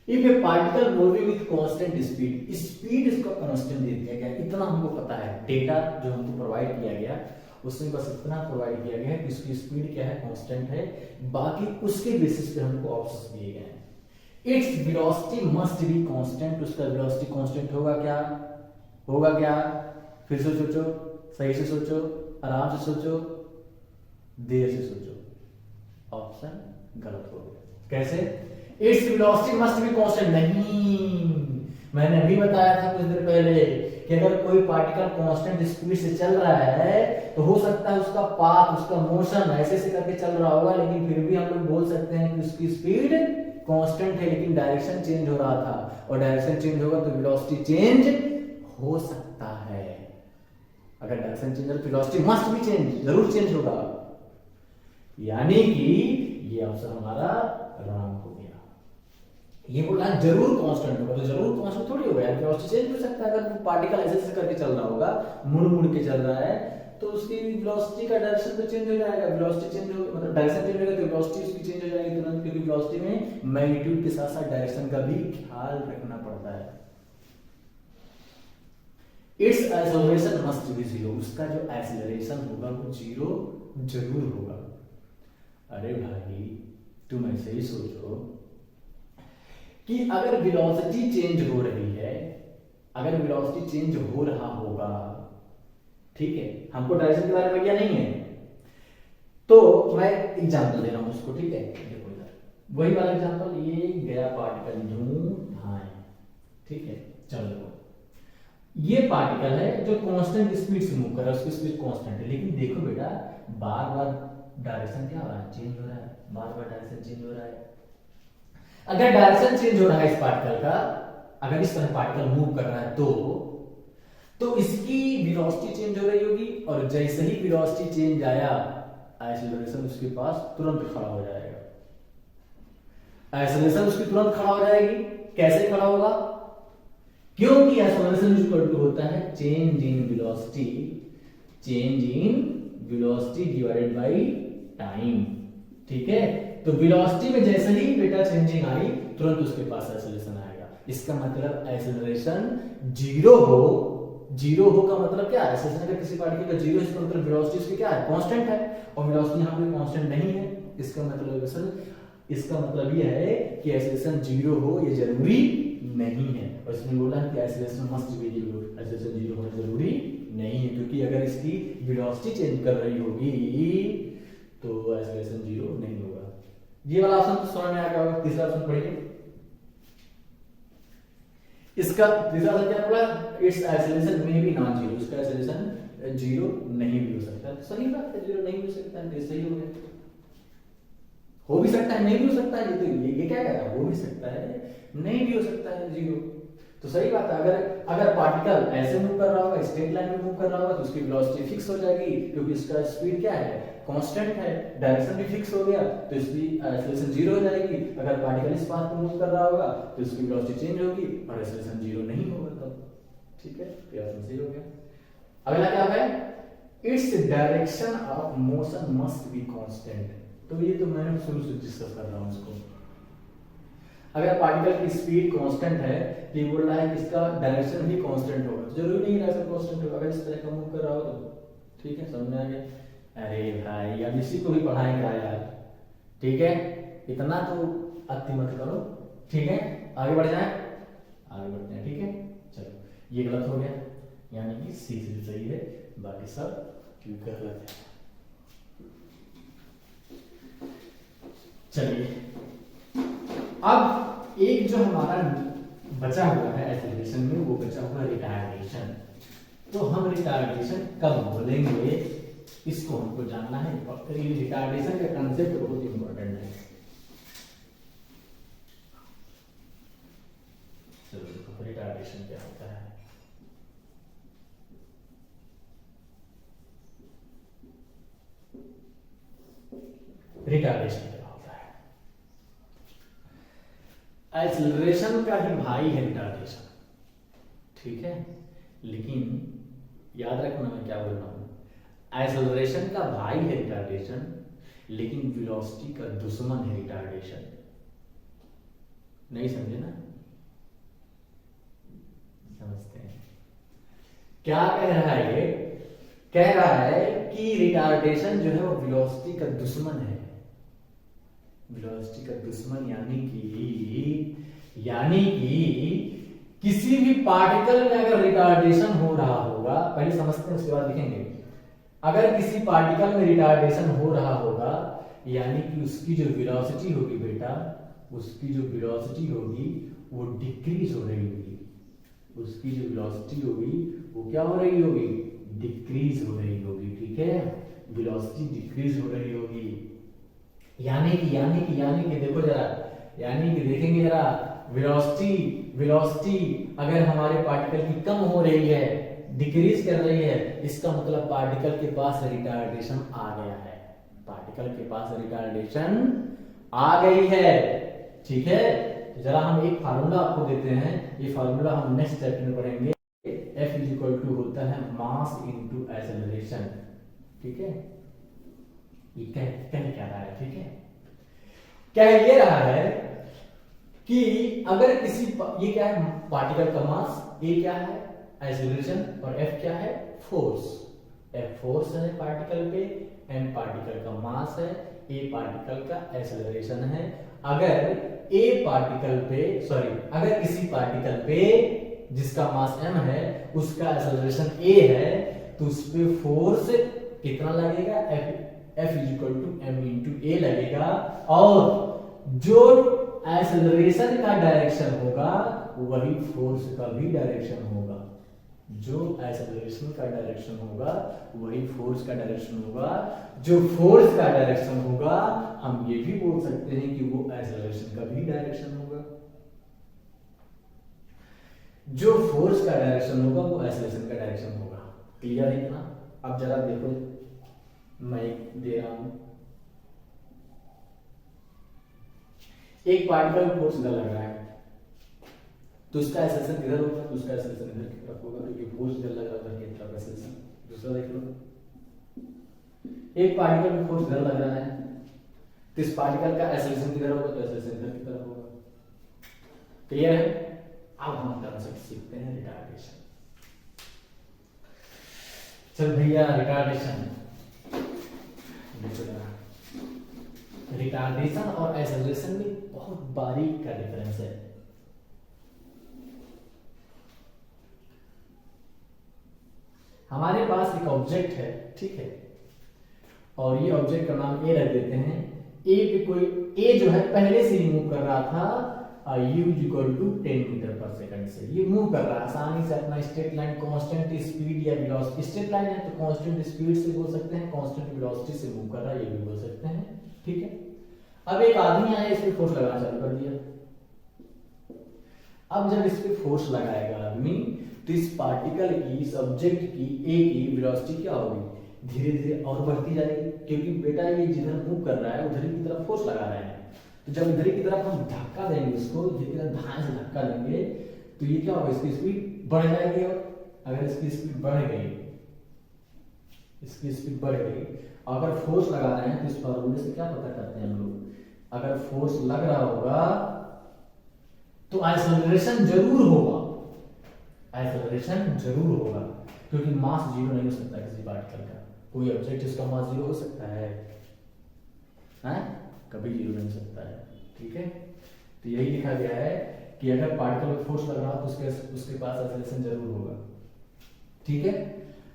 If A particle moving with constant speed, speed इसका कांस्टेंट दे दिया गया, इतना हमको पता है, डेटा जो हमको प्रोवाइड किया गया उसमें बस इतना प्रोवाइड किया गया है कि इसकी स्पीड क्या है, कांस्टेंट है, बाकी उसके बेसिस पे हमको ऑप्शंस दिए गए हैं। Its velocity must be constant, उसका वेलोसिटी कांस्टेंट होगा क्या? फिर से सोचो, सही से सोचो, आराम से सोचो, देर से सोचो। ऑप्शन गलत हो गया। कैसे? Its velocity must be constant नहीं, मैंने अभी बताया था कुछ देर पहले कि अगर कोई पार्टिकल कांस्टेंट स्पीड से चल रहा है तो हो सकता है उसका पाथ, उसका मोशन ऐसे से करके चल रहा होगा, लेकिन फिर भी हम लोग बोल सकते हैं कि उसकी स्पीड कांस्टेंट है, लेकिन डायरेक्शन चेंज हो रहा था, और डायरेक्शन चेंज होगा तो वेलोसिटी चेंज हो सकता है। अगर डायरेक्शन चेंज हो वेलोसिटी मस्ट बी चेंज, जरूर चेंज होगा। यानी कि ये ऑप्शन हमारा रॉन्ग हो गया। ये बोला जरूर कांस्टेंट होगा, तो जरूर कांस्टेंट थोड़ी होगा यार, वेलोसिटी चेंज हो सकता है। अगर पार्टिकल ऐसे ऐसे करके चल रहा होगा, मुड़ मुड़ के चल रहा है, तो उसकी वेलोसिटी का डायरेक्शन तो चेंज हो जाएगा। वेलोसिटी चेंज हो मतलब डायरेक्शन चेंज होगा तो वेलोसिटी उसकी चेंज हो जाएगी तुरंत, क्योंकि वेलोसिटी में मैग्नीट्यूड के साथ साथ डायरेक्शन का भी ख्याल रखना पड़ता है। It's acceleration must be zero, उसका जो एक्सेलरेशन होगा वो जीरो जरूर होगा। अरे भाई तुम ऐसे ही सोचो कि अगर वेलोसिटी चेंज हो रही है, अगर वेलोसिटी चेंज हो रहा होगा, ठीक है, हमको डायरेक्शन के बारे में क्या नहीं है, तो मैं एग्जांपल दे रहा हूं उसको, ठीक है। देखो इधर वही वाला एग्जांपल, ये गया पार्टिकल यूं ढाए, ठीक है। चलो ये पार्टिकल है जो कांस्टेंट स्पीड से मूव कर रहा है, उसकी स्पीड कांस्टेंट है, लेकिन देखो बेटा बार बार डायरेक्शन क्या हो रहा है, चेंज हो रहा है, बार बार डायरेक्शन चेंज हो रहा है। अगर डायरेक्शन चेंज हो रहा है इस पार्टिकल का, अगर इस तरह पार्टिकल मूव कर रहा है तो इसकी वेलोसिटी चेंज हो रही होगी, और जैसे ही वेलोसिटी चेंज आया एक्सेलरेशन उसके पास तुरंत खड़ा हो जाएगा। एक्सेलरेशन उसकी तुरंत खड़ा हो जाएगी। कैसे खड़ा होगा? क्योंकि एक्सेलरेशन इक्वल टू होता है change in velocity, change in velocity divided by time, ठीक है। तो वेलोसिटी में जैसे ही बेटा चेंजिंग आई तुरंत उसके पास एक्सेलरेशन आएगा। इसका मतलब एक्सेलरेशन जीरो हो, जीरो हो का मतलब क्या है, एक्सेलरेशन अगर किसी पार्टिकल का जीरो, इसका मतलब वेलोसिटी उसकी क्या है, कांस्टेंट है, और वेलोसिटी यहां पे कांस्टेंट नहीं है। इसका मतलब यह है कि एक्सेलरेशन जीरो हो ये जरूरी नहीं है। और इसमें बोला कि acceleration must be zero, acceleration zero होना जरूरी नहीं है, क्योंकि अगर इसकी वेलोसिटी चेंज कर रही होगी तो एक्सेलरेशन जीरो नहीं होगा। ये वाला ऑप्शन तो समझ में आ गया होगा। तीसरा ऑप्शन पढ़िए, इसका तीसरा ऑप्शन क्या बोला, it's acceleration may be non zero, इसका एक्सेलरेशन जीरो नहीं भी हो सकता। सही बात है, जीरो नहीं हो सकता है, सही हो गया। हो भी सकता है, नहीं भी हो सकता है, ये क्या कह रहा है, हो भी सकता है, नहीं भी हो सकता है जीरो, तो सही बात है। अगर पार्टिकल ऐसे मूव कर रहा होगा, स्ट्रेट लाइन में मूव कर रहा होगा, तो उसकी वेलोसिटी फिक्स हो जाएगी, क्योंकि इसका स्पीड क्या है, कांस्टेंट है, डायरेक्शन भी फिक्स हो गया, तो इसकी एक्सेलरेशन जीरो हो जाएगी। अगर पार्टिकल इस पाथ में मूव कर रहा होगा तो इसकी वेलोसिटी चेंज होगी और एक्सेलरेशन जीरो नहीं होगा तब, ठीक है। ये ऑप्शन सही हो गया। अगला क्या है, its direction of motion must be constant, तो ये तो मैंने शुरू से डिस्कस कर रहा हूं इसको। अगर पार्टिकल की स्पीड कांस्टेंट है तो ये बोल रहा है कि इसका डायरेक्शन भी कांस्टेंट होगा, तो जरूरी नहीं डायरेक्शन कांस्टेंट होगा, अगर इस तरह का मूव कर रहा हो तो, ठीक है, समझ में आ गया। अरे भाई अब इसी को भी पढ़ाएंगे यार, ठीक है, इतना तो अति मत करो, ठीक है। आगे बढ़ जाए, आगे बढ़ते हैं, ठीक है। चलो ये गलत हो गया, यानी कि सी से सही है, बाकी सब गलत है। चलिए अब एक जो हमारा बचा हुआ है एक्सेलरेशन में, वो बचा हुआ रिटार्डेशन। तो हम रिटार्डेशन कब बोलेंगे इसको हमको जानना है। रिटार्डेशन का कंसेप्ट बहुत इंपॉर्टेंट है। चलो देखो रिटार्डेशन क्या होता है। रिटार्डेशन क्या होता है, एक्सेलरेशन का ही भाई है रिटार्डेशन, ठीक है। लेकिन याद रखना मैं क्या बोल रहा हूं, एक्सेलरेशन का भाई है रिटार्डेशन, लेकिन वेलोसिटी का दुश्मन है रिटार्डेशन। नहीं समझे ना, समझते हैं क्या कह रहा है ये, कह रहा है कि रिटार्डेशन जो है वो वेलोसिटी का दुश्मन है। वेलोसिटी का दुश्मन यानी कि किसी भी पार्टिकल में अगर रिटार्डेशन हो रहा होगा, पहले समझते हैं उसके बाद लिखेंगे। अगर किसी पार्टिकल में रिटार्डेशन हो रहा होगा, यानी कि उसकी जो वेलोसिटी होगी बेटा, उसकी जो वेलोसिटी होगी वो डिक्रीज हो रही होगी, उसकी जो वेलोसिटी होगी वो क्या हो रही होगी, डिक्रीज हो रही होगी, ठीक है। वेलोसिटी डिक्रीज हो रही होगी, यानी कि देखो जरा, यानी कि देखेंगे जरा, वेलोसिटी अगर हमारे पार्टिकल की कम हो रही है, डिक्रीज कर रही है, इसका मतलब पार्टिकल के पास रिटार्डेशन आ गया है, पार्टिकल के पास रिटार्डेशन आ गई है। ठीक है, तो जरा हम एक फार्मूला आपको देते हैं, ये फार्मूला हम नेक्स्ट चैप्टर में पढ़ेंगे। F इज इक्वल टू होता है मास इनटू एक्सेलरेशन। ठीक है, ये कह क्या रहा है, ठीक है, कह ये रहा है कि अगर किसी ये क्या है, पार्टिकल का मास, ए क्या है एक्सेलरेशन, और F क्या है फोर्स। F फोर्स है पार्टिकल पे, M पार्टिकल का मास है, A पार्टिकल का एक्सेलरेशन है। अगर A पार्टिकल पे अगर किसी पार्टिकल पे जिसका मास m है उसका एक्सेलरेशन a है, तो उस पे फोर्स कितना लगेगा, F is equal to m into A लगेगा, और जो एक्सेलरेशन का डायरेक्शन होगा वही फोर्स का भी डायरेक्शन होगा, जो एक्सेलरेशन का डायरेक्शन होगा वही फोर्स का डायरेक्शन होगा, जो फोर्स का डायरेक्शन होगा हम ये भी बोल सकते हैं कि वो एक्सेलरेशन का भी डायरेक्शन होगा, जो फोर्स का डायरेक्शन होगा वो एक्सेलरेशन का डायरेक्शन होगा। क्लियर है इतना? अब जरा देखो, मैं दे रहा हूं, एक पार्टिकल फोर्स इधर लग रहा है तो इसका एक्सेलरेशन किधर होगा, तो उसका एक्सेलरेशन इधर की तरफ होगा, क्योंकि फोर्स इधर लग रहा है उधर की तरफ एक्सेलरेशन। दूसरा देख लो, एक पार्टिकल में फोर्स इधर लग रहा है तो इस पार्टिकल का एक्सेलरेशन किधर होगा, तो एक्सेलरेशन इधर की तरफ होगा। क्लियर है? अब हम कंसेप्ट सीखते हैं रिटार्डेशन। चल भैया, रिटार्डेशन और एक्सेलरेशन में बहुत बारीक का डिफरेंस है। हमारे पास एक ऑब्जेक्ट है, ठीक है, और ये ऑब्जेक्ट का नाम ए रख देते हैं। ए पे कोई ए जो है पहले से ही मूव कर रहा था u इक्वल टू 10 मीटर पर सेकंड से, ये मूव कर रहा है आसानी से अपना स्ट्रेट लाइन कांस्टेंट स्पीड या वेलोसिटी, स्ट्रेट लाइन है तो कांस्टेंट स्पीड से बोल सकते हैं, कांस्टेंट वेलोसिटी से मूव कर रहा है ये भी बोल सकते हैं। ठीक है, अब एक आदमी आया, इस पे फोर्स लगाना चालू कर दिया। अब जब इस पे फोर्स लगाएगा आदमी तो इस पार्टिकल की, इस ऑब्जेक्ट की ए की वेलोसिटी क्या होगी, धीरे धीरे और बढ़ती जाएगी, क्योंकि बेटा ये जिधर मूव कर रहा है उधर की तरफ फोर्स लगा रहे हैं। तो जब इधर की तरफ हम धक्का देंगे इसको, ये धाए से धक्का देंगे तो ये क्या होगा, इसकी स्पीड बढ़ जाएगी, और अगर इसकी स्पीड बढ़ गई, इसकी स्पीड बढ़ गई, अगर फोर्स लगा रहे हैं तो इस फॉर्मूले से क्या पता करते हैं हम लोग, अगर फोर्स लग रहा होगा तो एक्सेलरेशन जरूर होगा, एक्सेलरेशन जरूर होगा, क्योंकि मास जीरो नहीं हो सकता किसी पार्टिकल का। कोई ऑब्जेक्ट इसका मास जीरो हो सकता है? कभी जीरो नहीं हो सकता है। ठीक है, तो यही लिखा गया है कि अगर पार्टिकल में फोर्स लग रहा हो तो उसके पास एक्सेलरेशन जरूर होगा। ठीक है,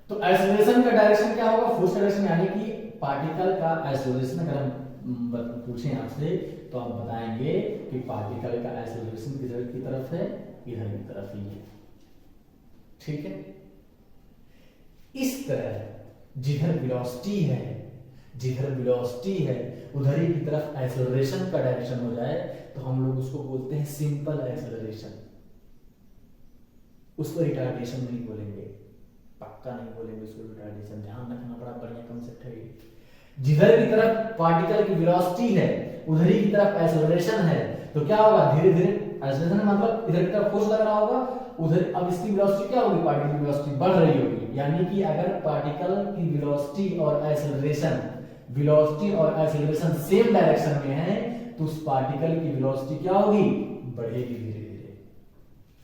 तो एक्सेलरेशन का डायरेक्शन क्या होगा, फोर्स का डायरेक्शन, यानी कि पार्टिकल का एक्सेलरेशन अगर हम पूछें आपसे तो आप बताएंगे कि पार्टिकल का एक्सेलरेशन किधर की तरफ है, इधर की तरफ ही है। ठीक है, इस तरह जिधर वेलोसिटी है, जिधर वेलोसिटी है उधर ही की तरफ एक्सेलरेशन का डायरेक्शन हो जाए तो हम लोग उसको बोलते हैं सिंपल एक्सेलरेशन, उसको रिटार्डेशन नहीं बोलेंगे, पक्का नहीं बोलेंगे उसको रिटार्डेशन। ध्यान रखना, बड़ा बढ़िया कांसेप्ट है ये। जिधर की तरफ पार्टिकल की वेलोसिटी है उधर ही की तरफ एक्सेलरेशन है, तो क्या होगा, धीरे धीरे एक्सेलरेशन मतलब इधर की तरफ फोर्स लग रहा होगा, उधर अब इसकी वेलोसिटी क्या होगी, पार्टिकल की वेलोसिटी बढ़ रही होगी। यानी कि अगर पार्टिकल की वेलोसिटी और एक्सेलरेशन, वेलोसिटी और एक्सेलरेशन सेम डायरेक्शन में है तो उस पार्टिकल की वेलोसिटी क्या होगी, बढ़ेगी धीरे धीरे।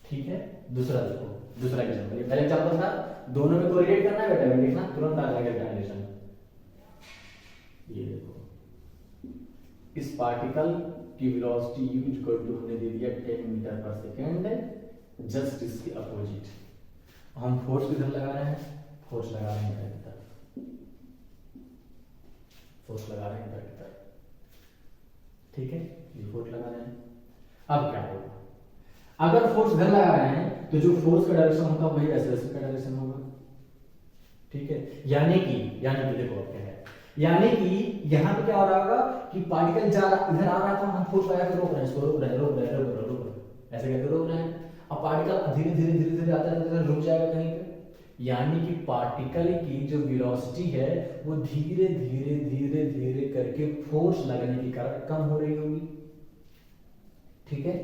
ठीक है, दूसरा देखो, दूसरा एग्जांपल, पहले एग्जांपल था, दोनों में कोरिलेट करना है बेटा, देखना तुरंत आ जाएगा रिटार्डेशन। ये देखो, इस पार्टिकल की वेलोसिटी u इक्वल टू हमने दे दिया 10 मीटर पर सेकंड, जस्ट इसके अपोजिट हम फोर्स किधर लगा रहे हैं, फोर्स लगा रहे हैं इधर की तरफ, फोर्स लगा रहे हैं इधर की तरफ। ठीक है, ये फोर्स लगा रहे हैं। अब क्या होगा, अगर फोर्स इधर लगा रहे हैं तो जो फोर्स का डायरेक्शन होगा वही एक्सेलरेशन का डायरेक्शन होगा। ठीक है, यानी कि देखो अब क्या है, यानी कि यहाँ पे क्या हो रहा होगा कि पार्टिकल इधर आ रहा था, हम फोर्स लगा के रोक रहे हैं, इसको रोक रहे हैं, ऐसे करके रोक रहे हैं। अब पार्टिकल धीरे धीरे धीरे धीरे आता है, रुक जाएगा कहीं पे, यानी कि पार्टिकल की जो वेलोसिटी है वो धीरे धीरे धीरे धीरे करके फोर्स लगने के कारण कम हो रही होगी। ठीक है,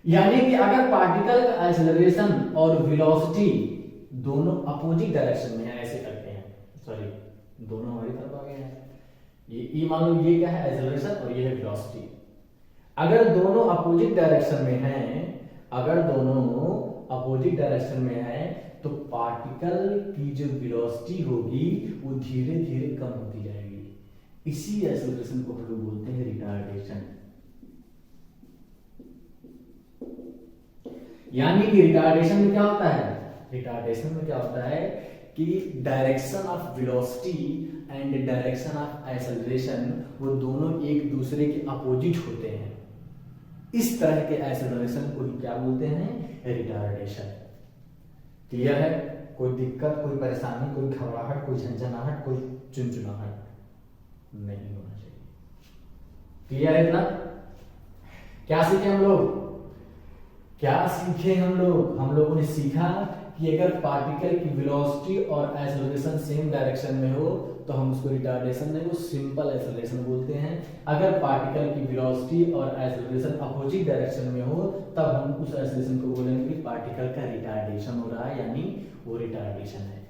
यानी कि अगर पार्टिकल का एक्सेलरेशन और वेलोसिटी दोनों अपोजिट डायरेक्शन में है, ऐसे करते हैं, सॉरी दोनों हमारी तरफ आ गए हैं, ये मान लो ये क्या है एक्सेलरेशन और ये है वेलोसिटी। अगर दोनों अपोजिट डायरेक्शन में हैं, अगर दोनों अपोजिट डायरेक्शन में है तो पार्टिकल की जो वेलोसिटी होगी वो धीरे धीरे कम होती जाएगी। इसी एक्सेलरेशन को हम लोग बोलते हैं रिटार्डेशन। यानी कि रिटार्डेशन में क्या होता है, रिटार्डेशन में क्या होता है कि direction of velocity and direction of acceleration वो दोनों एक दूसरे के अपोजिट होते हैं। इस तरह के एक्सेलरेशन को ही क्या बोलते हैं, रिटार्डेशन। क्लियर है? कोई दिक्कत, कोई परेशानी, कोई घबराहट, कोई झंझनाहट, कोई चुनचुनाहट नहीं होना चाहिए। क्लियर है इतना? क्या सीखे हम लोग, क्या सीखे हम लोग? हम लोगों ने सीखा कि अगर पार्टिकल की वेलोसिटी और एक्सेलरेशन सेम डायरेक्शन में हो तो हम उसको रिटार्डेशन नहीं, वो सिंपल एक्सेलरेशन बोलते हैं। अगर पार्टिकल की वेलोसिटी और एक्सेलरेशन अपोजिट डायरेक्शन में हो तब हम उस एक्सेलरेशन को बोलेंगे कि पार्टिकल का रिटार्डेशन हो रहा है, यानी वो रिटार्डेशन है।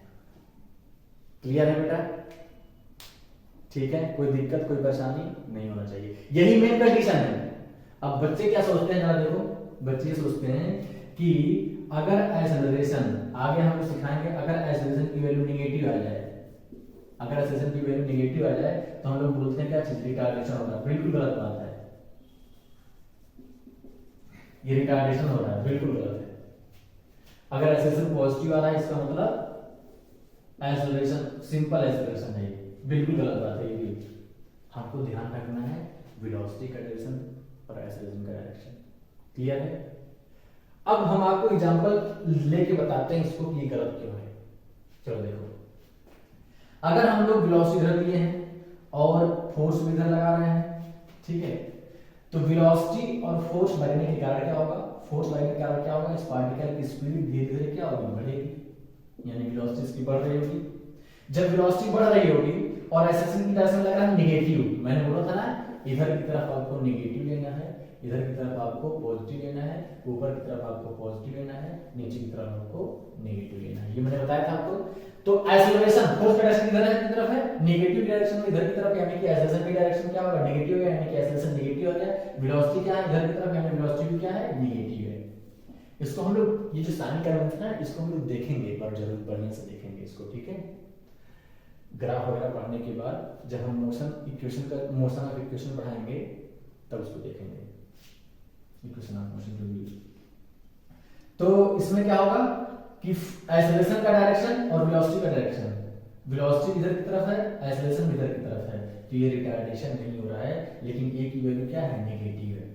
क्लियर है बेटा? ठीक है, कोई दिक्कत, कोई परेशानी नहीं होना चाहिए, यही मेन कंडीशन है। अब बच्चे क्या सोचते हैं, जरा देखो, बच्चे ये सोचते हैं कि अगर एक्सेलरेशन, आगे हम सिखाएंगे, अगर एक्सेलरेशन की वैल्यू नेगेटिव आ जाए, अगर एक्सेलरेशन की वैल्यू नेगेटिव आ जाए तो हम लोग बोलते हैं क्या चीज, रिटार्डेशन हो रहा है। बिल्कुल गलत बात है, ये रिटार्डेशन हो रहा है, बिल्कुल गलत है। अगर एक्सेलरेशन पॉजिटिव आ रहा है इसका मतलब एक्सेलरेशन सिंपल एक्सेलरेशन है, बिल्कुल गलत बात है। ये भी हमको ध्यान रखना है वेलोसिटी का डायरेक्शन और एक्सेलरेशन का डायरेक्शन। क्लियर है? अब हम आपको एग्जांपल लेके बताते हैं इसको कि ये गलत क्यों है। चलो देखो, अगर हम लोग वेलोसिटी इधर लिए हैं और फोर्स भी इधर लगा रहे हैं, ठीक है, तो वेलोसिटी और फोर्स लगने के कारण क्या होगा, फोर्स लगने के कारण क्या होगा, इस पार्टिकल की स्पीड धीरे धीरे क्या होगी, बढ़ेगी, यानी वेलोसिटी इसकी बढ़ रही होगी। जब वेलोसिटी बढ़ रही होगी और एक्सेलरेशन की डायरेक्शन लग रहा है नेगेटिव, मैंने बोला था ना इधर की तरफ आपको नेगेटिव लेना है, इधर की तरफ आपको पॉजिटिव लेना है, ऊपर की तरफ आपको पॉजिटिव लेना है, नीचे की तरफ आपको नेगेटिव लेना है, ये मैंने बताया था आपको। तो एक्सेलरेशन फोर्स का डायरेक्शन इधर है, की तरफ है, नेगेटिव डायरेक्शन में इधर की तरफ, यानी कि एक्सेलरेशन की डायरेक्शन क्या होगा, नेगेटिव है, यानी कि एक्सेलरेशन नेगेटिव हो गया। वेलोसिटी क्या है, इधर की तरफ, यानी वेलोसिटी क्या है, नेगेटिव है। इसको हम लोग, ये जो साइन कन्वेंशन है इसको हम लोग देखेंगे एक बार, जरूर बढ़िया से देखेंगे इसको, ठीक है। ग्राफ वगैरह पढ़ने के बाद जब हम मोशन इक्वेशन का, मोशन ऑफ इक्वेशन पढ़ाएंगे तब उसको देखेंगे, इक्वेशन ऑफ मोशन जो भी। तो इसमें क्या होगा कि एक्सेलरेशन का डायरेक्शन और वेलोसिटी का डायरेक्शन, वेलोसिटी इधर की तरफ है, एक्सेलरेशन इधर की तरफ है, तो ये रिटार्डेशन नहीं हो रहा है, लेकिन ए की वैल्यू क्या है, नेगेटिव है।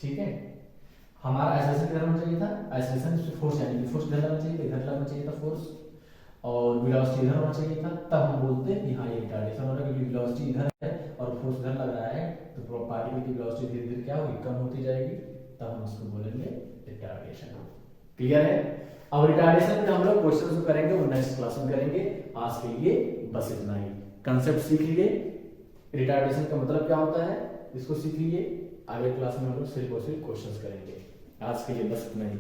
ठीक है, हमारा एक्सेलरेशन किधर होना चाहिए था, एक्सेलरेशन से फोर्स, यानी कि फोर्स इधर लगना चाहिए था, इधर लगना चाहिए था फोर्स, और वेलोसिटी इधर होना चाहिए था, तब हम बोलते हैं कि हाँ ये रिटार्डेशन हो रहा है, क्योंकि वेलोसिटी इधर है और फोर्स इधर लग रहा है, तो पार्टिकल की वेलोसिटी धीरे धीरे क्या होगी, कम होती जाएगी, तब हम इसको बोलेंगे रिटार्डेशन। क्लियर है? अब रिटार्डेशन पे हम लोग क्वेश्चन करेंगे, वो नेक्स्ट क्लास में करेंगे। आज के लिए बस इतना ही, कंसेप्ट सीख लिए, रिटार्डेशन का मतलब क्या होता है इसको सीख लिए, आगे क्लास में हम लोग सिर्फ और सिर्फ क्वेश्चन करेंगे। आज के लिए बस इतना ही।